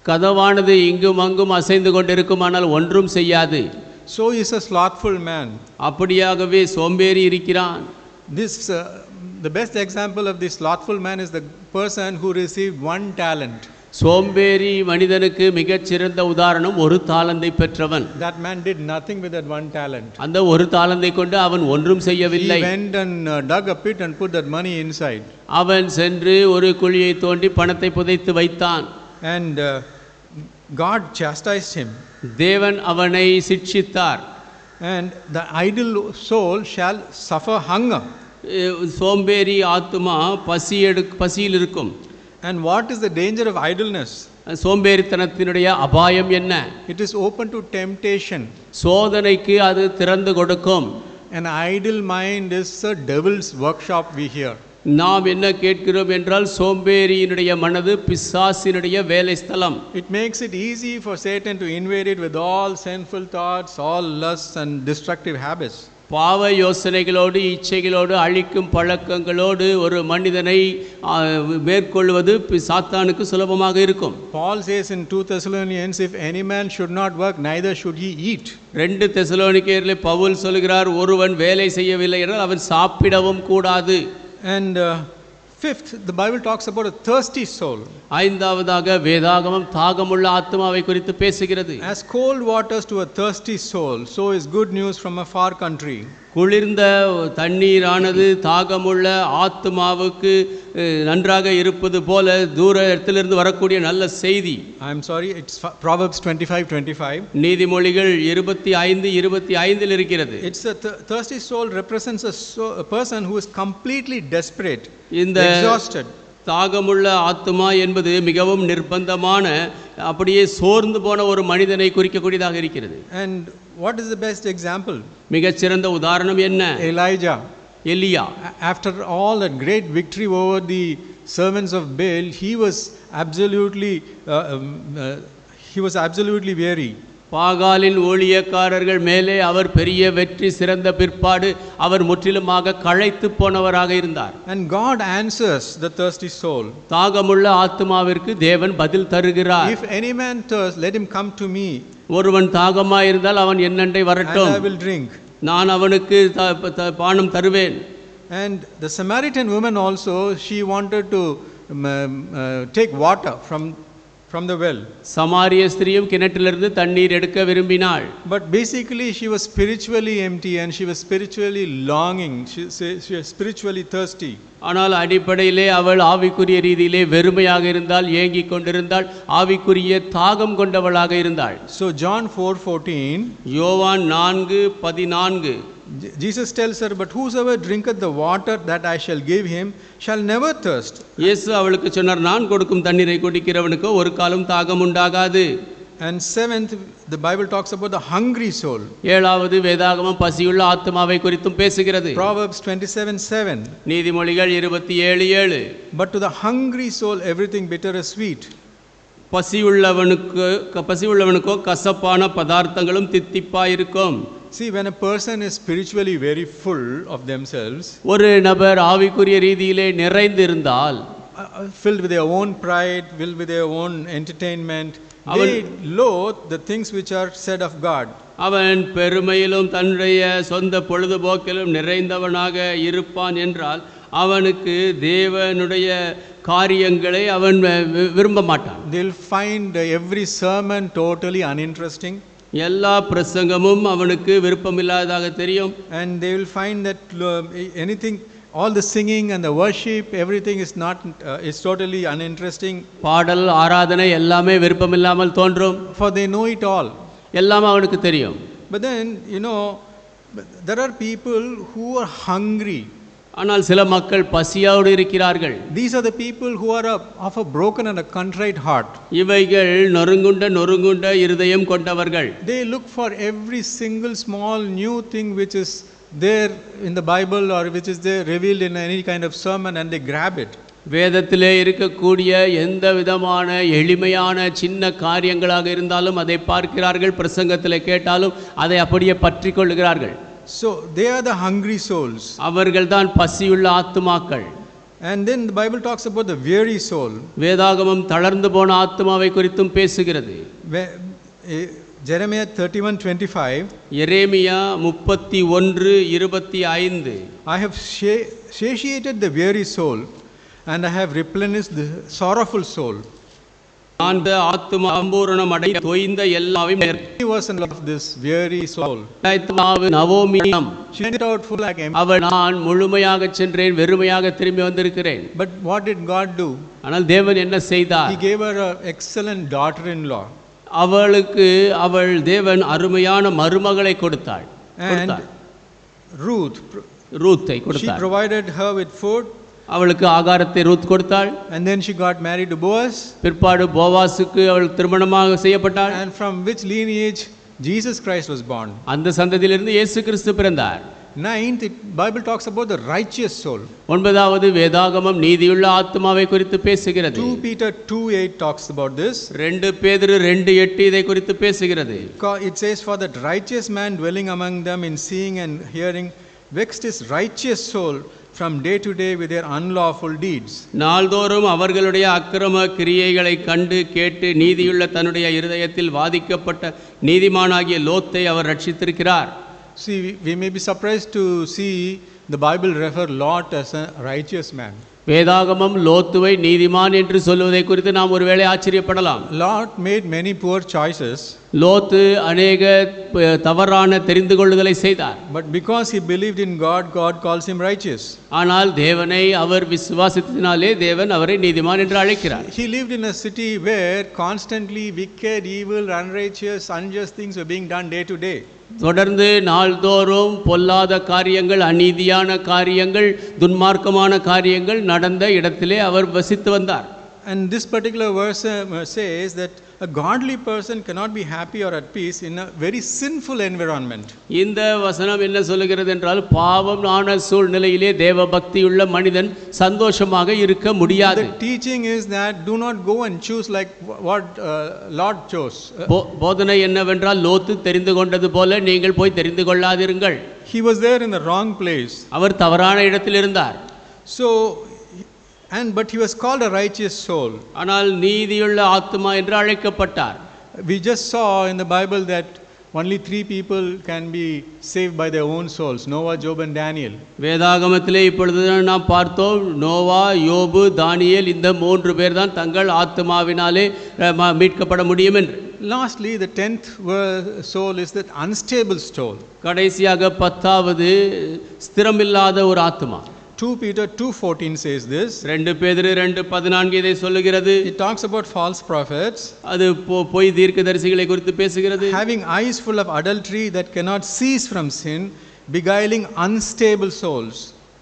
S2: கதவானது இங்கும் அங்கும் அசைந்து கொண்டிருக்கும், ஆனால் ஒன்றும் செய்யாது.
S1: So is a slothful man.
S2: அப்படியாகவே சோம்பேறி இருக்கிறான்.
S1: The best example of this slothful man is the person who received 1 talent.
S2: சோம்பேறி மனிதனுக்கு மிகச்சிறந்த உதாரணம் ஒரு தாலந்தை பெற்றவன்.
S1: That man did nothing with that one talent.
S2: அந்த ஒரு தாலந்தை கொண்டு அவன் ஒன்றும் செய்யவில்லை.
S1: He went and dug a pit and put that money inside.
S2: அவன் சென்று ஒரு குழியை தோண்டி பணத்தை புதைத்து வைத்தான்.
S1: And God chastised him.
S2: தேவன் அவனை சிட்சித்தார்.
S1: And the idle soul shall suffer hunger.
S2: சோம்பேறி ஆத்துமா பசியில் இருக்கும்.
S1: And what is the danger of idleness?
S2: சோம்பேறித்தனத்தினுடைய அபாயம் என்ன?
S1: It is open to temptation.
S2: சோதனைக்கு அது திறந்து கொடுக்கும்.
S1: An idle mind is a devil's workshop, we hear.
S2: நாம் என்ன கேட்கிறோம் என்றால் சோம்பேறியினுடைய மனது பிசாசினுடைய வேலை ஸ்தலம்.
S1: It makes it easy for Satan to invade it with all sinful thoughts, all lusts and destructive habits.
S2: பாவ யோசனைகளோடு இச்சைகளோடு அழிக்கும் பழக்கங்களோடு ஒரு மனிதனை மேற்கொள்வது சாத்தானுக்கு சுலபமாக இருக்கும்.
S1: Paul says in 2 Thessalonians, if any man should not work, neither should he eat.
S2: 2 தெசலோனிக்கேயரிலே Pavul சொல்கிறார், ஒருவன் வேலை செய்யவில்லை என்றால் அவன் சாப்பிடவும் கூடாது.
S1: And fifth, the Bible talks about a thirsty soul.
S2: ஐந்தாவதாக வேதாகமம் தாகமுள்ள ஆத்மாவை குறித்து பேசுகிறது.
S1: As cold waters to a thirsty soul, so is good news from a far country.
S2: குளிர்ந்த தண்ணீரானது தாகமுள்ள ஆத்மாவுக்கு நன்றாக இருப்பது போல தூரத்திலிருந்து வரக்கூடிய நல்ல செய்தி.
S1: I am sorry, it's Proverbs 25:25.
S2: நீதிமொழிகள் 25:25 இருக்கிறது.
S1: It's a thirsty soul represents a person who is completely desperate, exhausted.
S2: தாகமுள்ள ஆத்மா என்பது மிகவும் நிர்பந்தமான, அப்படியே சோர்ந்து போன ஒரு மனிதனை குறிக்கக்கூடியதாக இருக்கிறது.
S1: And what is the best example?
S2: மிகச்சிறந்த உதாரணம் என்ன?
S1: Elijah.
S2: எலியா.
S1: After all that great victory over the servants of Baal, he was absolutely weary.
S2: பாகாலின் ஊழியக்காரர்கள் மேலே அவர் பெரிய வெற்றி சிறந்த பிற்பாடு அவர் முற்றிலுமாக களைத்து போனவராக இருந்தார்.
S1: And God answers the thirsty soul.
S2: தாகமுள்ள ஆத்மாவிற்கு தேவன் பதில் தருகிறார்.
S1: If any man thirst, let him come to me.
S2: ஒருவன் தாகமாய் இருந்தால் அவன் என்னண்டை வரட்டும்,
S1: and I will drink.
S2: நான் அவனுக்கு பானம் தருவேன்.
S1: And the Samaritan woman also, she wanted to take water from the well.
S2: சமாரிய ஸ்திரியும் கிணற்றிலிருந்து தண்ணீர் எடுக்க விரும்பினாள்.
S1: But basically she was spiritually empty and she was spiritually longing. She was spiritually thirsty.
S2: ஆனால் அடிப்படையிலே அவள் ஆவிக்குரிய ரீதியிலே வெறுமையாக இருந்தால், ஏங்கிக் கொண்டிருந்தாள், ஆவிக்குரிய தாகம் கொண்டவளாக இருந்தாள்.
S1: So John 4:14,
S2: யோவான் 4:14,
S1: Jesus tells her, but whosoever drinketh the water that I shall give him shall never thirst.
S2: இயேசு அவளுக்கு சொன்னார், நான் கொடுக்கும் தண்ணீரை குடிக்கிறவனுக்கு ஒரு காலம் தாகம் உண்டாகாது.
S1: And seventh, the Bible talks about the hungry soul.
S2: ஏழாவது வேதாகமம் பசியுள்ள ஆத்மாவை குறித்தும் பேசுகிறது.
S1: Proverbs 27:7.
S2: நீதிமொழிகள் 27:7.
S1: But to the hungry soul everything bitter is sweet.
S2: பசியுள்ளவனுக்கோ கசப்பான பதார்த்தங்களும் தித்திப்பாயிருக்கும்.
S1: See, when a person is spiritually very full of themselves,
S2: ஒரு நபர் ஆவிக்குரிய ரீதியிலே நிறைந்து இருந்தால்,
S1: filled with their own pride, filled with their own entertainment, they loathe the things which are said of God.
S2: அவன் பெருமையிலும் தன்னுடைய சொந்த பொழுதுபோக்கிலும் நிறைந்தவனாக இருப்பான் என்றால் அவனுக்கு தேவனுடைய காரியங்களை அவன் விரும்ப மாட்டான்.
S1: They'll find every sermon totally uninteresting.
S2: எல்லா பிரசங்கமும் அவனுக்கு விருப்பமில்லாததாக தெரியும்.
S1: And they will find that anything, all the singing and the worship, everything is totally uninteresting.
S2: பாடல் ஆராதனை எல்லாமே விருப்பமில்லாமல் தோன்றும்.
S1: For they know it all.
S2: எல்லாம் அவனுக்கு தெரியும்.
S1: But then, there are people who are hungry.
S2: ஆனால் சில மக்கள் பசியோடு இருக்கிறார்கள்.
S1: These are the people who are of a broken and a contrite heart.
S2: இவைகள் நொறுங்குண்ட இருதயம் கொண்டவர்கள்.
S1: They look for every single small new thing which is there in the Bible or which is there revealed in any kind of sermon, and they grab it.
S2: வேதத்திலே இருக்கக்கூடிய எந்த விதமான எளிமையான சின்ன காரியங்களாக இருந்தாலும் அதை பார்க்கிறார்கள், பிரசங்கத்திலே கேட்டாலும் அதை அப்படியே பற்றி கொள்கிறார்கள்.
S1: So they are the hungry souls.
S2: அவர்கள்தான் பசியுள்ள ஆத்துமாக்கள்.
S1: And then the Bible talks about the weary soul.
S2: வேதாகமம் தளர்ந்து போன ஆத்துமாவை குறித்தும் பேசுகிறது.
S1: Jeremiah 31:25.
S2: Jeremiah 31:25.
S1: I have satiated the weary soul and I have replenished the sorrowful soul.
S2: நான் ஆத்துமா சம்பூரணம் அடைய தொய்ந்த எல்லாவையும்
S1: He was in love with this weary soul.
S2: நவோமியம்
S1: She went out full like empty.
S2: அவள் நான் முழுமையாக சென்றேன், வெறுமையாக திரும்பி வந்திருக்கிறேன்.
S1: But what did God do?
S2: ஆனால் தேவன் என்ன செய்தார்?
S1: He gave her an excellent daughter-in-law.
S2: அவளுக்கு தேவன் அருமையான மருமகளை கொடுத்தாள்.
S1: And
S2: ரூத்தை
S1: she
S2: கொடுத்தாள்.
S1: provided her with food.
S2: அவளுக்கு ஆகாரத்தை ரூத் கொடுத்தாள்.
S1: And then she got married to Boaz.
S2: பிற்பாடு போவாசுக்கு அவள் திருமணமாக செய்யப்பட்டாள்.
S1: And from which lineage Jesus Christ was born.
S2: அந்த சந்ததியிலிருந்து இயேசு கிறிஸ்து பிறந்தார்.
S1: Ninth, the Bible talks about the righteous soul.
S2: ஒன்பதாவது வேதாகமம் நீதியுள்ள ஆத்மாவை குறித்து பேசுகிறது.
S1: 2 Peter 2:8 talks about this.
S2: 2 பேதுரு 2:8 இதை குறித்து பேசுகிறது.
S1: It says, for that righteous man dwelling among them in seeing and hearing vexed his righteous soul from day to day with their unlawful deeds.
S2: நாள்தோறும் அவர்களுடைய அக்கிரம கிரியைகளை கண்டு கேட்டு நீதியுள்ள தன்னுடைய இருதயத்தில் வாதிக்கப்பட்ட நீதிமானாகிய லோத்தை அவர் ரட்சித்திருக்கிறார்.
S1: See, we may be surprised to see the Bible refer Lot as a righteous man.
S2: வேதாகமம் லோத்துவை நீதிமான் என்று சொல்வதை குறித்து நாம் ஒருவேளை ஆச்சரியப்படலாம்.
S1: Lot made many poor choices.
S2: லோத்து அநேக தவறான தெரிந்து கொள்ளுதலை செய்தார்.
S1: But because he believed in God, God calls him righteous.
S2: ஆனால் தேவனை அவர் விசுவாசித்ததினாலே தேவன் அவரை நீதிமான் என்று அழைக்கிறார்.
S1: He lived in a city where constantly wicked, evil, unrighteous, unjust things were being done day to day.
S2: தொடர்ந்து நாள்தோறும் பொல்லாத காரியங்கள், அநீதியான காரியங்கள், துன்மார்க்கமான காரியங்கள் நடந்த இடத்திலே அவர் வசித்து வந்தார்.
S1: And this particular verse says that a godly person cannot be happy or at peace in a very sinful environment.
S2: இந்த வசனம் என்ன சொல்லுகிறது என்றால் பாவமான சூழ்நிலையிலே தேவ பக்தியுள்ள மனிதன் சந்தோஷமாக இருக்க முடியாது.
S1: The teaching is that do not go and choose like what Lot chose.
S2: போதனை என்னவென்றால் லோத்து தெரிந்து கொண்டது போல நீங்கள் போய் தெரிந்து கொள்ளாதிருங்கள்.
S1: He was there in the wrong place.
S2: அவர் தவறான இடத்தில் இருந்தார்.
S1: So but he was called a righteous soul.
S2: ஆனால் நீதியுள்ள ஆத்துமா என்று அழைக்கப்பட்டார்.
S1: We just saw in the Bible that only 3 people can be saved by their own souls: Noah, Job and Daniel.
S2: வேதாகமத்திலே இப்பொழுது நாம் பார்த்தோம், நோவா, யோபு, தானியேல் இந்த 3 பேர் தான் தங்கள் ஆத்துமாவினாலே மீட்கப்பட முடியும் என்று.
S1: Lastly, the 10th soul is that unstable soul.
S2: கடைசியாக 10வது ஸ்திரமில்லாத ஒரு ஆத்துமா.
S1: 2 Peter 2:14 says this.
S2: 2 பேதுரு 2:14 இதை சொல்லுகிறது.
S1: It talks about false prophets.
S2: அது பொய் தீர்க்கதரிசிகளை குறித்து பேசுகிறது.
S1: Having eyes full of adultery that cannot cease from sin, beguiling unstable souls.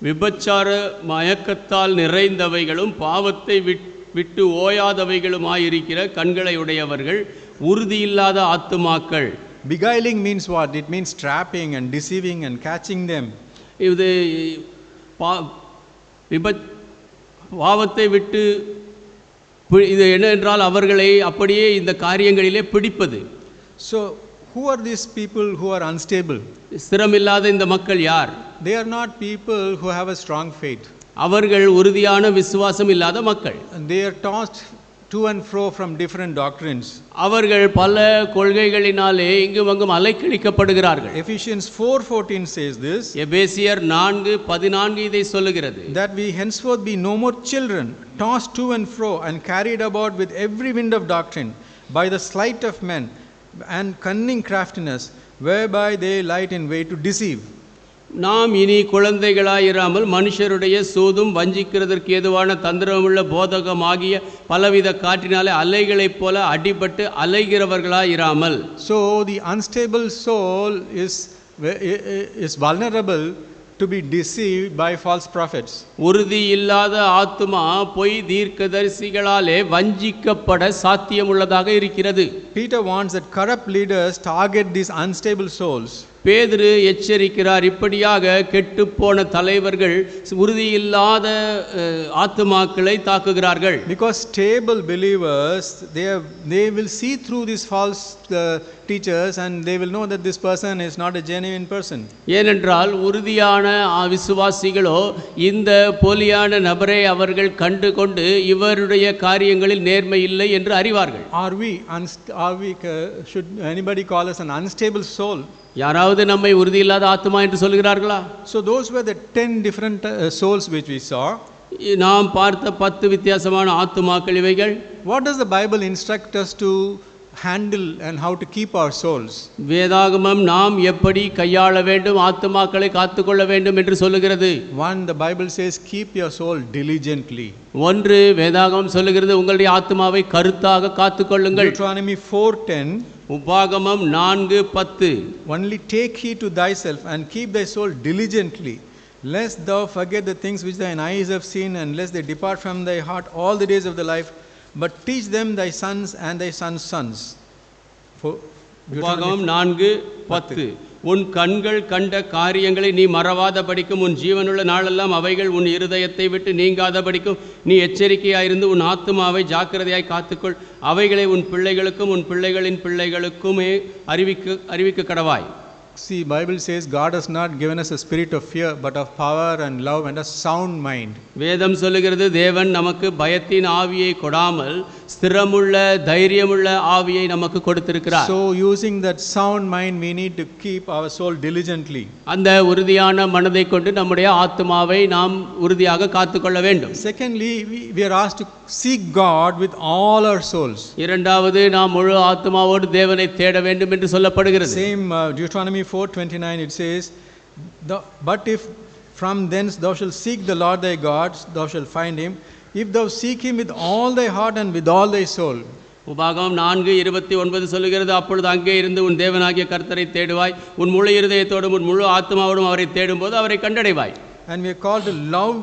S2: விபச்சார மயக்கத்தால் நிறைந்தவைகளும் பாவத்தை விட்டு ஓயாதவைகளுமாயிருக்கிற கண்களை உடையவர்கள், உறுதியில்லாத ஆத்துமாக்கள்.
S1: Beguiling means what? It means trapping and deceiving and catching them.
S2: இது பாவத்தை விட்டு இது என்ன என்றால் அவர்களை அப்படியே இந்த காரியங்களிலே பிடிப்பது.
S1: So who are these people who are unstable?
S2: ஸ்திரமில்லாத இந்த மக்கள் யார்?
S1: They are not people who have a strong faith.
S2: அவர்கள் உறுதியான விசுவாசம் இல்லாத மக்கள்.
S1: They are tossed to and fro from different doctrines.
S2: அவர்கள் பல கொள்கைகளினாலே இங்கும் அங்கும் அலைக்கழிக்கப்படுகிறார்கள்.
S1: Ephesians 4:14 says this.
S2: எபேசியர் 4:14 இதை சொல்லுகிறது.
S1: That we henceforth be no more children, tossed to and fro and carried about with every wind of doctrine by the sleight of men and cunning craftiness, whereby they light in way to deceive.
S2: நாம் இனி குழந்தைகளாயிராமல் மனுஷருடைய சூதும் வஞ்சிக்கிறதற்கு ஏதுவான தந்திரமுள்ள போதகமாகிய பலவித காற்றினாலே அலைகளைப் போல அடிபட்டு அலைகிறவர்களாயிராமல்.
S1: So the unstable soul is vulnerable to be deceived by false prophets.
S2: உறுதி இல்லாத ஆத்துமா பொய் தீர்க்கதரிசிகளாலே வஞ்சிக்கப்பட சாத்தியமுள்ளதாக இருக்கிறது.
S1: Peter warns that corrupt leaders target these unstable souls.
S2: பேதுரு எச்சரிக்கிறார், இப்படியாக கெட்டுப்போன தலைவர்கள் உறுதியில்லாத ஆத்துமாக்களை தாக்குகிறார்கள்.
S1: Because stable believers, they will see through these false teachers and they will know that this person is not a genuine person.
S2: ஏனென்றால் உறுதியான விசுவாசிகளோ இந்த போலியான நபரை அவர்கள் கண்டு கொண்டு இவருடைய காரியங்களில் நேர்மை இல்லை என்று அறிவார்கள்.
S1: Should anybody call us an unstable soul?
S2: யாராவது நம்மை உறுதியில்லாத ஆத்துமா என்று சொல்கிறார்களா?
S1: So those were the 10 different souls which we saw.
S2: நாம் பார்த்த 10 வித்தியாசமான ஆத்துமாக்கள் இவைகள்.
S1: what does the Bible instruct us to handle and how to keep our souls?
S2: வேதாகமம் நாம் எப்படி கையாள வேண்டும், ஆத்துமாக்களை காத்துக்கொள்ள வேண்டும் என்று சொல்லுகிறது.
S1: One, the Bible says, keep your soul diligently.
S2: ஒன்று, வேதாகமம் சொல்லுகிறது உங்களுடைய ஆத்துமாவை கருத்தாக காத்துக்கொள்ளுங்கள்.
S1: Deuteronomy 4:10,
S2: உபாகமம் 4:10,
S1: only take heed to thyself and keep thy soul diligently, lest thou forget the things which thine eyes have seen, and lest they depart from thy heart all the days of thy life, but teach them thy sons and thy sons' sons.
S2: உபாகமம் 4:10, உன் கண்கள் கண்ட காரியங்களை நீ மறவாத படிக்கும், உன் ஜீவனுள்ள நாளெல்லாம் அவைகள் உன் இருதயத்தை விட்டு நீங்காத படிக்கும், நீ எச்சரிக்கையாயிருந்து உன் ஆத்துமாவை ஜாக்கிரதையாய் காத்துக்கொள், அவைகளை உன் பிள்ளைகளுக்கும் உன் பிள்ளைகளின் பிள்ளைகளுக்குமே அறிவிக்க கடவாய்.
S1: See, Bible says God has not given us a spirit of fear, but of power and love and a sound mind.
S2: வேதம் சொல்லுகிறது தேவன் நமக்கு பயத்தின் ஆவியை கொடாமல் ஸ்திரமுள்ள தைரியமுள்ள ஆவியை நமக்கு கொடுத்திருக்கிறார்.
S1: So using that sound mind, we need to keep our soul diligently.
S2: அந்த உறுதியான மனதை கொண்டு நம்முடைய ஆத்துமாவை நாம் உறுதியாக காத்துக்கொள்ள வேண்டும்.
S1: Secondly, we are asked to seek God with all our souls.
S2: இரண்டாவது, நாம் முழு ஆத்துமாவோடு தேவனை தேட வேண்டும் என்று சொல்லப்படுகிறது.
S1: Same Deuteronomy 4:29, it says, but if from thence thou shalt seek the Lord thy God, thou shalt find him, if thou seek him with all thy heart and with all thy soul.
S2: உபாகமம் 4:29 சொல்லுகிறது, அப்பொழுது அங்கே இருந்து உன் தேவனாகிய கர்த்தரை தேடுவாய், உன் முழு இருதயத்தோடும் உன் முழு ஆத்துமாவோடும் அவரை தேடும்போது அவரை கண்டடைவாய்.
S1: And we are called to love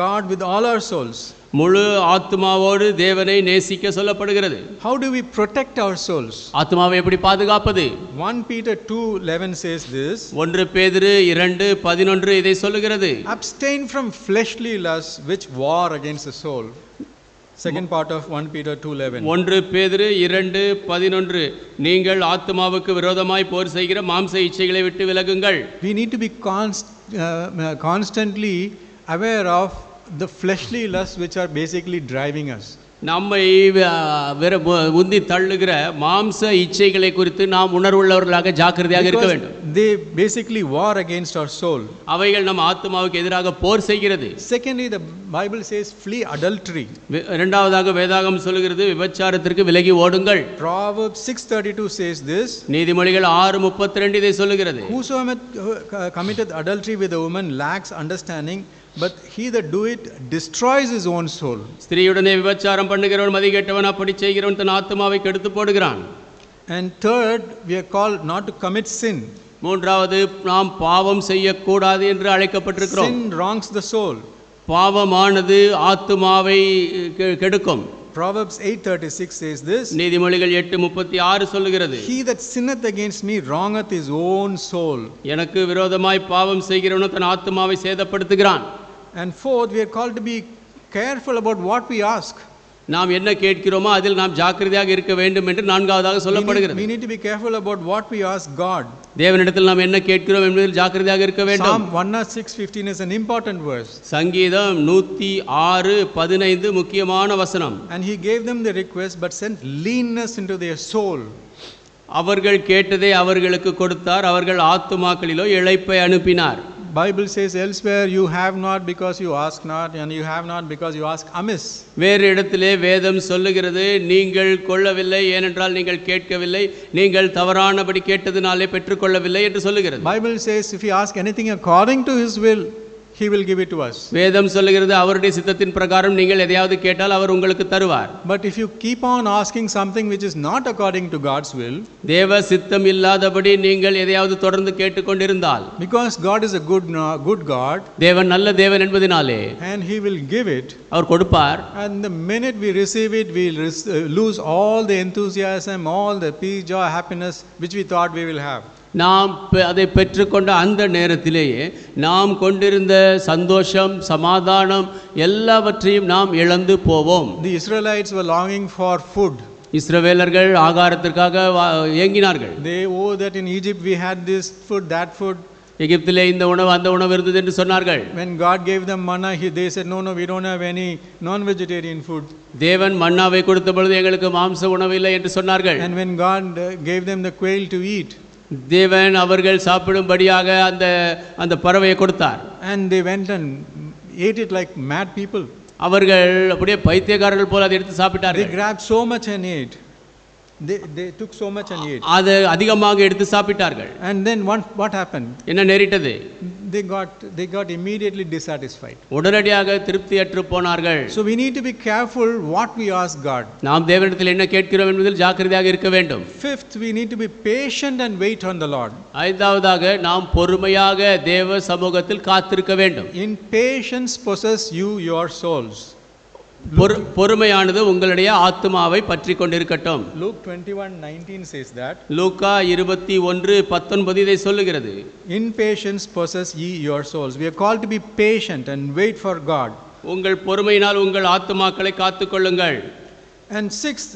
S1: God with all our souls.
S2: முழு ஆத்துமாவோடு தேவனை நேசிக்க சொல்லப்படுகிறது.
S1: How do we protect our souls?
S2: ஆத்துமாவை எப்படி பாதுகாப்பது?
S1: 1 Peter 2:11 says this.
S2: 1 பேதுரு 2:11 இதை சொல்லுகிறது.
S1: Abstain from fleshly lusts which war against the soul. Second part of 1 Peter 2:11.
S2: 1 பேதுரு 2:11, நீங்கள் ஆத்துமாவுக்கு விரோதமாய் போர் செய்கிற மாம்ச இச்சைகளை விட்டு விலகுங்கள்.
S1: We need to be constantly aware of the fleshly lusts which are basically driving us.
S2: நம்மை உந்தி தள்ளுகிற மாம்ச இச்சைகளை குறித்து நாம் உணர்வுள்ளவர்களாக ஜாக்கிரதையாக இருக்க வேண்டும்.
S1: They basically war against our soul.
S2: அவைகள் நம் ஆத்துமாவுக்கு எதிராக போர் செய்கிறது.
S1: Secondly, the Bible says flee adultery.
S2: இரண்டாவதாக வேதாகமம் சொல்கிறது விபச்சாரத்திற்கு விலகி ஓடுங்கள்.
S1: Proverbs 6:32 says this.
S2: நீதிமொழிகள் 6:32 இதை சொல்கிறது.
S1: Whosoever committeth adultery with a woman lacks understanding, but he that do it destroys his own soul.
S2: ஸ்திரீயுடனே விபச்சாரம் பண்ணுகிறவன் மதிகெட்டவன், அப்படி செய்கிறவன் தன் ஆத்துமாவை கெடுத்து போடுகிறான்.
S1: And third, we are called not to commit sin.
S2: மூன்றாவது, நாம் பாவம் செய்யக்கூடாது என்று அழைக்கப்பட்டிருக்கிறோம்.
S1: Sin wrongs the soul.
S2: பாவமானது ஆத்துமாவை கெடுக்கும்.
S1: Proverbs 8:36 says this.
S2: நீதிமொழிகள் 8:36 சொல்லுகிறது,
S1: he that sinneth against me wrongeth his own soul.
S2: எனக்கு விரோதமாய் பாவம் செய்கிறவன் தன் ஆத்துமாவை சேதப்படுத்துகிறான்.
S1: And fourth, we are called to be careful about what we ask.
S2: நாம் என்ன கேட்கிறோமோ அதில் நாம் ஜாக்கிரதையாக இருக்க வேண்டும் என்று நான்காவதாக சொல்லப்படுகிறது.
S1: We need to be careful about what we ask God.
S2: தேவனிடத்தில் நாம் என்ன கேட்கிறோம் என்பதில் ஜாக்கிரதையாக இருக்க வேண்டும்.
S1: Psalm 106:15 is an important verse.
S2: சங்கீதம் 106:15 முக்கியமான வசனம்.
S1: And he gave them the request but sent leanness into their soul.
S2: அவர்கள் கேட்டதை அவர்களுக்கு கொடுத்தார், அவர்கள் ஆத்துமாக்களிலோ இளைப்பை அனுப்பினார்.
S1: Bible says elsewhere, you have not because you ask not, and you have not because you ask amiss.
S2: வேறு இடத்திலே வேதம் சொல்லுகிறது, நீங்கள் கொள்ளவில்லை ஏனென்றால் நீங்கள் கேட்கவில்லை, நீங்கள் தவறானபடி கேட்டதினாலே பெற்றுக்கொள்ளவில்லை என்று சொல்லுகிறது.
S1: Bible says if you ask anything according to his will, he will give it to us.
S2: வேதம் சொல்லுகிறது அவருடைய சித்தத்தின் பிரகாரம் நீங்கள் எதையாவது கேட்டால் அவர் உங்களுக்கு தருவார்.
S1: But if you keep on asking something which is not according to God's will,
S2: தேவ சித்தம் இல்லாதபடி நீங்கள் எதையாவது தொடர்ந்து கேட்டுக்கொண்டிருந்தால்,
S1: because God is a good God,
S2: தேவன் நல்ல தேவன் என்பதினாலே,
S1: and he will give it,
S2: அவர் கொடுப்பார்.
S1: and the minute we receive it, we will lose all the enthusiasm, all the peace, joy, happiness which we thought we will have.
S2: நாம் அதை பெற்றுக்கொண்ட அந்த நேரத்திலேயே நாம் கொண்டிருந்த சந்தோஷம், சமாதானம் எல்லாவற்றையும் நாம் இழந்து போவோம்.
S1: The Israelites were longing for food.
S2: இஸ்ரவேலர்கள் ஆகாரத்திற்காக ஏங்கினார்கள்.
S1: They, oh, that in Egypt we had this food, that food.
S2: எகிப்திலே இந்த உணவு அந்த உணவு இருந்தது என்று சொன்னார்கள்.
S1: When God gave them manna, they said, no, we don't have any non-vegetarian food.
S2: தேவன் மன்னாவை கொடுத்த பொழுது எங்களுக்கு மாம்ச உணவு இல்லை என்று சொன்னார்கள்.
S1: And when God gave them the quail to eat,
S2: தேவன் அவர்கள் சாப்பிடும்படியாக அந்த பறவையை கொடுத்தார்.
S1: and they went and ate it like mad people.
S2: அவர்கள் அப்படியே பைத்தியக்காரர்கள் போல அதை எடுத்து
S1: They
S2: சாப்பிட்டார்கள்.
S1: grabbed so much and ate. They took so much and ate.
S2: அதை அதிகமாக எடுத்து சாப்பிட்டார்கள்.
S1: And then what happened?
S2: என்ன நேரிட்டது?
S1: They got immediately dissatisfied.
S2: உடனடியாக திருப்தியற்று போனார்கள்.
S1: So we need to be careful what we ask God.
S2: நாம் தேவனிடத்தில் என்ன கேட்கிறோம் என்பதில் ஜாக்கிரதையாக இருக்க வேண்டும்.
S1: Fifth, we need to be patient and wait on the Lord.
S2: ஐந்தாவதாக நாம் பொறுமையாக தேவ சமூகத்தில் காத்திருக்க வேண்டும்.
S1: In patience possess you your souls.
S2: பொறுமையானது உங்களுடைய ஆத்துமாவை பற்றி கொண்டிருக்கட்டும்.
S1: Luke 21:19 says that.
S2: லூக்கா 21:19 இதை சொல்லுகிறது.
S1: In patience possess ye your souls. We are called to be patient and wait for God.
S2: உங்கள் பொறுமையினால் உங்கள் ஆத்துமாக்களை காத்துக்கொள்ளுங்கள்.
S1: And sixth,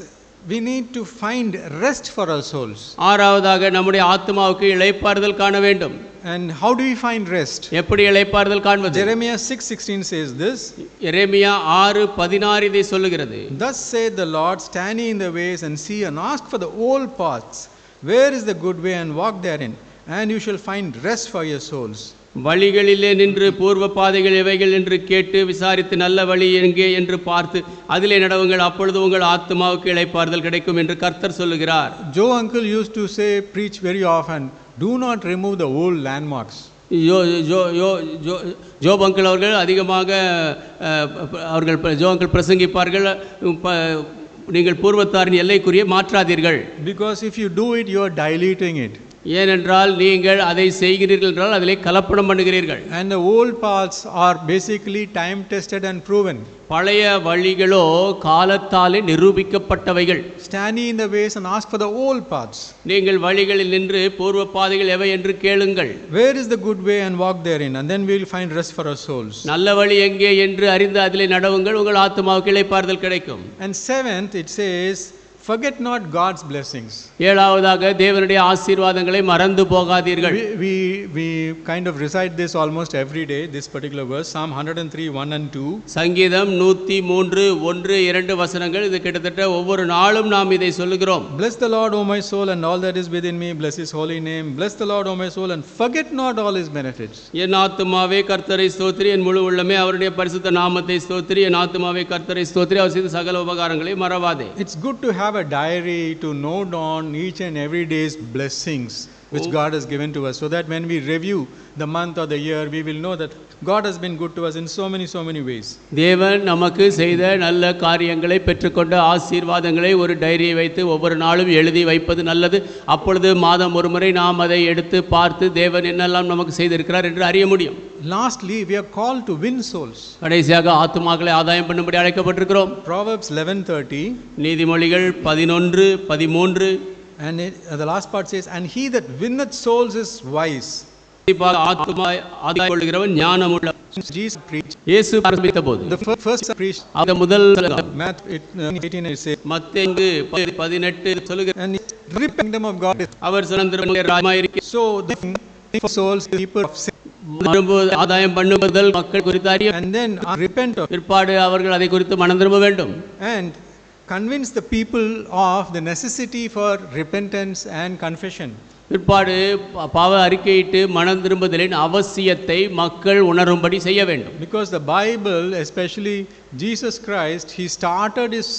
S1: we need to find rest for our souls.
S2: ஆறாவதாக நம்முடைய ஆத்துமாவுக்கு இளைப்பாறுதல் காண வேண்டும்.
S1: And how do we find rest?
S2: எப்படி இளைப்பாறுதல் காண்பது?
S1: Jeremiah 6:16 says this.
S2: எரேமியா 6:16 இதை சொல்லுகிறது.
S1: Thus saith the Lord, stand ye in the ways and see and ask for the old paths, where is the good way, and walk therein, and you shall find rest for your souls.
S2: வழிகளிலே நின்று பூர்வ பாதைகள் எவைகள் என்று கேட்டு விசாரித்து நல்ல வழி எங்கே என்று பார்த்து அதிலே நடவுங்கள், அப்பொழுது உங்கள் ஆத்துமாவுக்கு இளைப்பாறுதல் கிடைக்கும் என்று கர்த்தர் சொல்லுகிறார்.
S1: Joe uncle used to say, preach very often, do not remove the old landmarks.
S2: ஜோப் அங்கிள் அவர்கள் அதிகமாக ஜோ அங்கிள் பிரசங்கிப்பார்கள், நீங்கள் பூர்வத்தாரின் எல்லைக்குரிய மாற்றாதீர்கள்.
S1: Because if you do it, you are diluting it.
S2: ஏனென்றால் நீங்கள் அதை செய்கிறீர்கள் என்றால் அதிலே கலப்படம் பண்ணுகிறீர்கள்.
S1: And the old paths are basically time tested and proven.
S2: பழைய வழிகளோ காலத்தாலே நிரூபிக்கப்பட்டவைகள்.
S1: Stand ye in the ways and ask for the old paths.
S2: நீங்கள் வழிகளில் நின்று பூர்வ பாதைகள் எவை என்று கேளுங்கள்.
S1: Where is the good way, and walk therein, and then we will find rest for our souls.
S2: நல்ல வழி எங்கே என்று அறிந்து அதிலே நடவுங்கள், உங்கள் ஆத்துமாவுக்கு இளைப்பாறுதல் கிடைக்கும்.
S1: And seventh, it says, forget not God's blessings.
S2: ஏழாவதாக தேவனுடைய ஆசீர்வாதங்களை மறந்து போகாதீர்கள்.
S1: We kind of recite this almost every day, this particular verse, Psalm 103:1 and 2.
S2: சங்கீதம் 103:1-2 வசனங்கள், இது கிட்டத்தட்ட ஒவ்வொரு நாளும் நாம் இதை சொல்லுகிறோம்.
S1: Bless the Lord, O my soul, and all that is within me, bless his holy name. Bless the Lord, O my soul, and forget not all his benefits.
S2: என் ஆத்துமாவே கர்த்தரை ஸ்தோத்திரி, என் முழு உள்ளமே அவருடைய பரிசுத்த நாமத்தை ஸ்தோத்திரி. என் ஆத்துமாவே கர்த்தரை ஸ்தோத்திரி, அவர் செய்த சகல உபகாரங்களை மறவாதே.
S1: It's good to have a diary to note on each and every day's blessings which God has given to us, so that when we review the month or the year, we will know that God has been good to us in so many ways.
S2: தேவன் நமக்கு செய்த நல்ல காரியங்களை பெற்றுக்கொண்ட ஆசீர்வாதங்களை ஒரு டைரியை வைத்து ஒவ்வொரு நாளும் எழுதி வைப்பது நல்லது. அப்பொழுது மாதம் ஒரு முறை நாம் அதை எடுத்து பார்த்து தேவன் என்னெல்லாம் நமக்கு செய்திருக்கிறார் என்று அறிய முடியும்.
S1: Lastly, we are called to win souls.
S2: கடைசியாக ஆத்துமாக்களை ஆதாயம் பண்ணும்படி அழைக்கப்பட்டிருக்கிறோம்.
S1: Proverbs 11:30.
S2: நீதிமொழிகள் 11:13.
S1: And the last part says, and he that winneth souls is wise.
S2: ஆத்துமா ஆதாயம் கொள்கிறவன் ஞானமுள்ள.
S1: Jesus preached.
S2: இயேசு பிரசங்கித்தபோது
S1: The first preached.
S2: அந்த முதல்
S1: Matthew 18 it says.
S2: மத்தேயு 18 சொல்லுகிறார்.
S1: And the kingdom of God is.
S2: Our சுதந்திரமுள்ள ராஜ்யமாயிருக்கிறார்.
S1: So the souls, people of sin.
S2: ஆதாயம் பண்ணுவதல் மக்கள் குறித்து அறிய.
S1: And then repent of.
S2: பிற்பாடு அவர்கள் அதை குறித்து மனம் திரும்ப வேண்டும்.
S1: And convince the people of the necessity for repentance and confession.
S2: பிற்பாடு பாவ அறிக்கையிட்டு மனம் திரும்புதலின் அவசியத்தை மக்கள் உணரும்படி செய்ய வேண்டும்.
S1: Because the Bible, especially Jesus Christ, he started his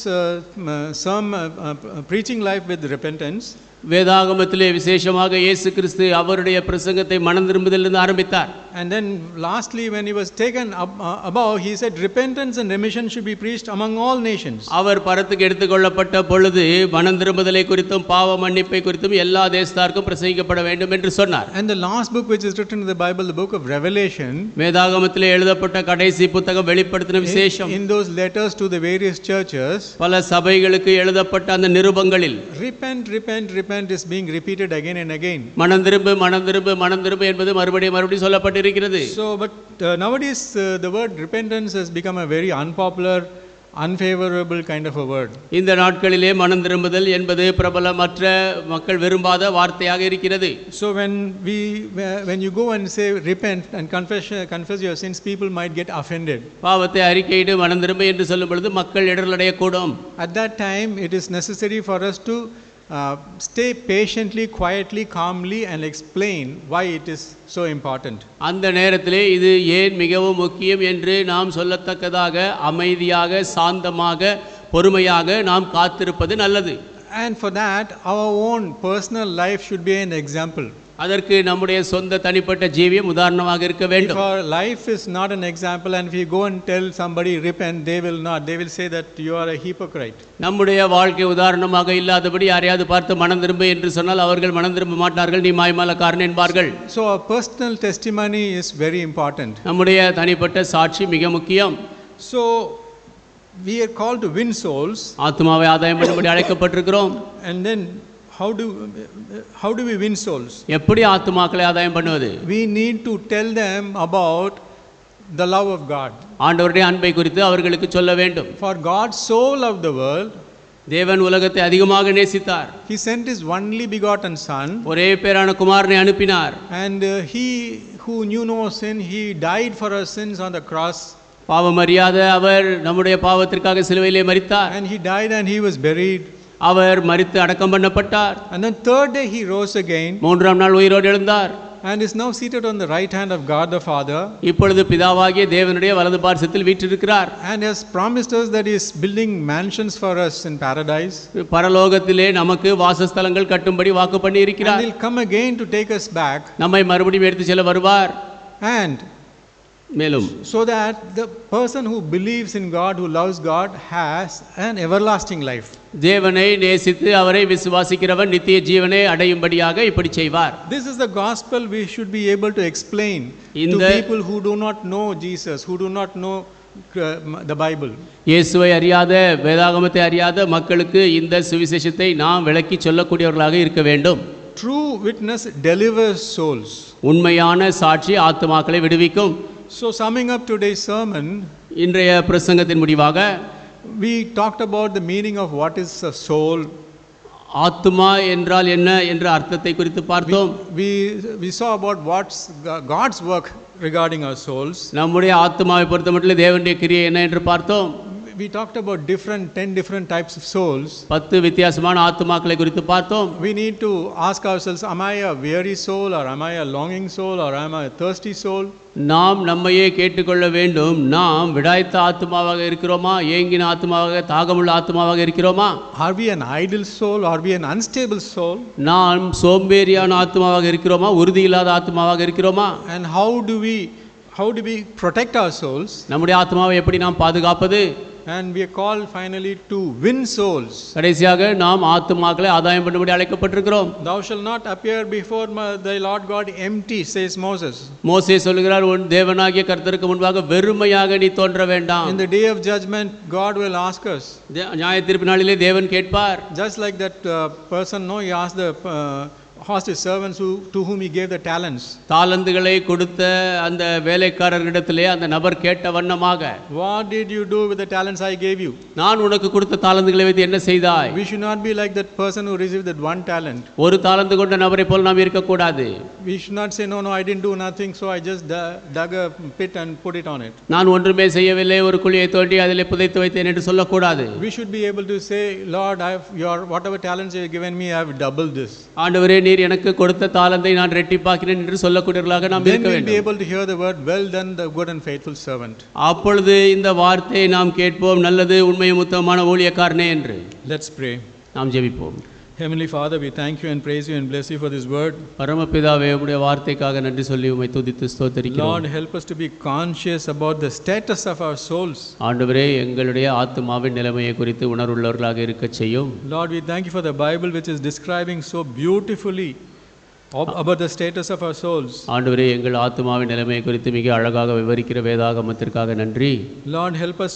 S1: preaching life with repentance.
S2: வேதாகமத்திலே விசேஷமாக இயேசு கிறிஸ்து அவருடைய பிரசங்கத்தை மனம் திரும்புதலிலிருந்து ஆரம்பித்தார்.
S1: And then lastly, when he was taken above, he said repentance and remission should be preached among all nations.
S2: அவர் பரத்துக்கு எடுத்துக்கொள்ளப்பட்ட பொழுது மனம் திரும்புதலை குறித்தும் பாவ மன்னிப்பை குறித்தும் எல்லா தேசத்தாருக்கும் பிரசங்கிக்கப்பட வேண்டும் என்று சொன்னார்.
S1: And the last book which is written in the Bible, the book of Revelation,
S2: வேதாகமத்திலே எழுதப்பட்ட கடைசி புத்தகம் வெளிப்படுத்தின விசேஷம்.
S1: in those letters to the various churches,
S2: பல சபைகளுக்கு எழுதப்பட்ட அந்த நிருபங்களில்
S1: repent is being repeated again and again.
S2: மனம் திரும்பு என்பது மறுபடியும் சொல்லப்பட்டிருக்கிறது.
S1: So but nowadays the word repentance has become a very unpopular, unfavorable kind of a word.
S2: இந்த நாட்களிலே மனம் திரும்புதல் என்பது பிரபலமற்ற, மக்கள் விரும்பாத வார்த்தையாக இருக்கிறது.
S1: So when you go and say repent and confess your sins, people might get offended.
S2: பாவத்தை அறிக்கையிட்டு மனம் திரும்ப என்று சொல்லும் பொழுது மக்கள் இடரலடைய கூடும்.
S1: At that time it is necessary for us to stay patiently, quietly, calmly, and explain why it is so important.
S2: அந்த நேரத்திலே இது ஏன் மிகவும் முக்கியம் என்று நாம் சொல்லத்தக்கதாக அமைதியாக, சாந்தமாக, பொறுமையாக நாம் காத்திருப்பது நல்லது.
S1: And for that, our own personal life should be an example.
S2: அதற்கு நம்முடைய சொந்த தனிப்பட்ட ஜீவியம் உதாரணமாக இருக்க
S1: If
S2: வேண்டும்.
S1: our life is not an example, and if we go and tell somebody repent, they will not. They will say that you are a hypocrite.
S2: நம்முடைய வாழ்க்கை உதாரணமாக இல்லாதபடி யாரையாவது பார்த்து மனம் திரும்பு என்று சொன்னால் அவர்கள் மனம் திரும்ப மாட்டார்கள், நீ மாய்மாலக்காரன் என்பார்கள்.
S1: So our personal testimony is very important.
S2: நம்முடைய தனிப்பட்ட சாட்சி மிக முக்கியம்.
S1: So we are called to win souls,
S2: ஆத்துமாவை ஆதாயம் பண்ணும்படி அழைக்கப்பட்டிருக்கிறோம்.
S1: and then how do we win souls?
S2: எப்படி ஆத்துமாக்களை ஆதாயம் பண்ணுவது?
S1: We need to tell them about the love of God.
S2: ஆண்டவருடைய அன்பை குறித்து அவர்களுக்கு சொல்ல வேண்டும்.
S1: For God so loved the world,
S2: தேவன் உலகத்தை அதிகமாக நேசித்தார்.
S1: He sent His only begotten Son,
S2: ஒரே பேரான குமாரனை அனுப்பினார்.
S1: and He who knew no sin, He died for our sins on the cross.
S2: பாவம் அறியாத அவர் நம்முடைய பாவத்திற்காக சிலுவையிலே மரித்தார்.
S1: And He died and He was buried.
S2: அவர் மரித்து அடக்கம் பண்ணப்பட்டார்.
S1: And then third day He rose again,
S2: மூன்றாம் நாள் உயிரோடு எழுந்தார்.
S1: and is now seated on the right hand of God the Father,
S2: இப்பொழுது பிதாவாகிய தேவனுடைய வலது பார்சத்தில் வீற்றிருக்கிறார்.
S1: and has promised us that He is building mansions for us in paradise.
S2: பரலோகத்திலே நமக்கு வாசஸ்தலங்கள் கட்டும்படி வாக்கு பண்ணி
S1: And
S2: இருக்கிறார்.
S1: He'll come again to take us back,
S2: நம்மை மறுபடியும் எடுத்து செல்ல வருவார்.
S1: and
S2: மேலும்
S1: so that the person who believes in God, who loves God, has an everlasting life.
S2: தேவனை நேசித்து அவரை விசுவாசிக்கிறவன் நித்திய ஜீவனை அடையும்படியாக இப்படி செய்வார்.
S1: This is the gospel we should be able to explain to people who do not know Jesus, who do not know the Bible.
S2: இயேசுவை அறியாத, வேதாகமத்தை அறியாத மக்களுக்கு இந்த சுவிசேஷத்தை நாம் விளக்கி சொல்லக்கூடியவர்களாக இருக்க வேண்டும்.
S1: True witness delivers souls.
S2: உண்மையான சாட்சி ஆத்துமாக்களை விடுவிக்கும்.
S1: So summing up today's sermon,
S2: இன்றைய பிரசங்கத்தின் முடிவாக
S1: we talked about the meaning of what is a soul.
S2: ஆத்துமா என்றால் என்ன என்ற அர்த்தத்தை குறித்து பார்த்தோம்.
S1: We saw about what's God's work regarding our souls.
S2: நம்முடைய ஆத்துமாவை பொறுத்தமட்டில் தேவனுடைய கிரியை என்ன என்று பார்த்தோம்.
S1: We talked about 10 different types of souls.
S2: 10 வித்தியாசமான ஆத்துமாக்களை குறித்து பார்த்தோம்.
S1: We need to ask ourselves, am I a weary soul, or am I a longing soul, or am I a thirsty soul?
S2: நாம் நம்மையே கேட்டுக்கொள்ள வேண்டும், நாம் விடாய்த்த ஆத்துமாவாக இருக்கிறோமா, ஏங்கின ஆத்துமாவாக, தாகமுள்ள ஆத்துமாவாக இருக்கிறோமா?
S1: Are we an idle soul, or are we an unstable soul?
S2: நாம் சோம்பேறியான ஆத்துமாவாக இருக்கிறோமா, உறுதி இல்லாத ஆத்துமாவாக இருக்கிறோமா?
S1: And how do we protect our souls?
S2: நம்முடைய ஆத்துமாவை எப்படி நாம் பாதுகாப்பது?
S1: And we are called finally to win souls.
S2: கடைசியாக நாம் ஆத்துமாக்களை ஆதாயம் பண்ணும்படி அழைக்கப்பட்டிருக்கிறோம்.
S1: Thou shalt not appear before thy Lord God empty, says Moses.
S2: மோசே சொல்கிறார், உன் தேவனாகிய கர்த்தருக்கு முன்பாக வெறுமையாக நீ தோன்ற வேண்டாம்.
S1: In the day of judgment, God will ask us.
S2: நியாய தீர்ப்பு நாளிலே தேவன் கேட்பார்.
S1: Just like that person, he asked his servants to whom he gave the talents.
S2: தாலந்துகளை கொடுத்த அந்த வேலைக்காரர்களிடத்திலே அந்த நபர் கேட்ட வண்ணமாக,
S1: what did you do with the talents I gave you?
S2: நான் உனக்கு கொடுத்த தாலந்துகளை வைத்து என்ன செய்தாய்?
S1: We should not be like that person who received that one talent.
S2: ஒரு தாலந்து கொண்ட நபரை போல் நாம் இருக்க கூடாது.
S1: We should not say, no, I didn't do nothing, so I just dug a pit and put it on it.
S2: நான் ஒன்றுமே செய்யவில்லை, ஒரு குழியை தோண்டி அதிலே புதைத்து வைத்தேன் என்று சொல்லக்கூடாது.
S1: We should be able to say, Lord, whatever talents you have given me, I have doubled this.
S2: ஆண்டவரே, நீர் எனக்கு கொடுத்த தாலந்தை நான் ரெட்டிப்பாக்கினேன் என்று சொல்லக்கூடியவர்களாக நாம் இருக்க வேண்டும்.
S1: Then we will be able to hear the word, well done, the good and faithful servant.
S2: அப்பொழுது இந்த வார்த்தையை நாம் கேட்போம், நல்லது உண்மையும் உத்தமமான ஊழியக்காரனே என்று.
S1: Let's pray.
S2: நாம் ஜெபிப்போம்.
S1: Heavenly Father, we thank you and praise you and bless you for this word.
S2: பரமபிதாவே, உம்முடைய வார்த்தைக்காக நன்றி சொல்லி உம்மை துதித்து ஸ்தோத்திரிக்கிறோம்.
S1: Lord, help us to be conscious about the status of our souls.
S2: ஆண்டவரே, எங்களுடைய ஆத்துமாவின் நிலைமையை குறித்து உணர்வுள்ளவர்களாக இருக்க செய்யும்.
S1: Lord, we thank you for the Bible which is describing so beautifully about the status of our souls.
S2: ஆண்டவரே, எங்கள் ஆத்துமாவின் நிலைமையை குறித்து மிக அழகாக விவரிக்கிற வேதாகமத்திற்காக நன்றி.
S1: Lord, help us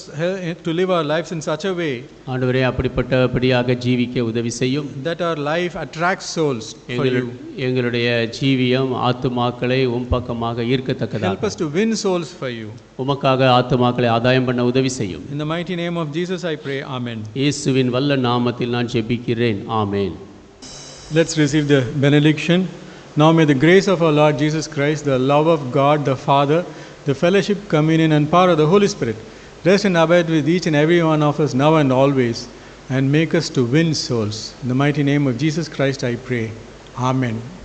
S1: to live our lives in such a way.
S2: ஆண்டவரே, அப்படிப்பட்டபடியாக ஜீவிக்க உதவி செய்யும்.
S1: That our life attracts souls for you.
S2: எங்களுடைய ஜீவியம் ஆத்துமாக்களை உம் பக்கமாக ஈர்க்கத்தக்கதாக.
S1: Help us to win souls for you.
S2: உமக்காக ஆத்துமாக்களை ஆதாயம் பண்ண உதவி செய்யும்.
S1: In the mighty name of Jesus I pray. Amen.
S2: இயேசுவின் வல்ல நாமத்தில் நான் ஜெபிக்கிறேன். ஆமென்.
S1: Let's receive the benediction. Now may the grace of our Lord Jesus Christ, the love of God the Father, the fellowship, communion and power of the Holy Spirit rest and abide with each and every one of us now and always. and make us to win souls. In the mighty name of Jesus Christ I pray. Amen.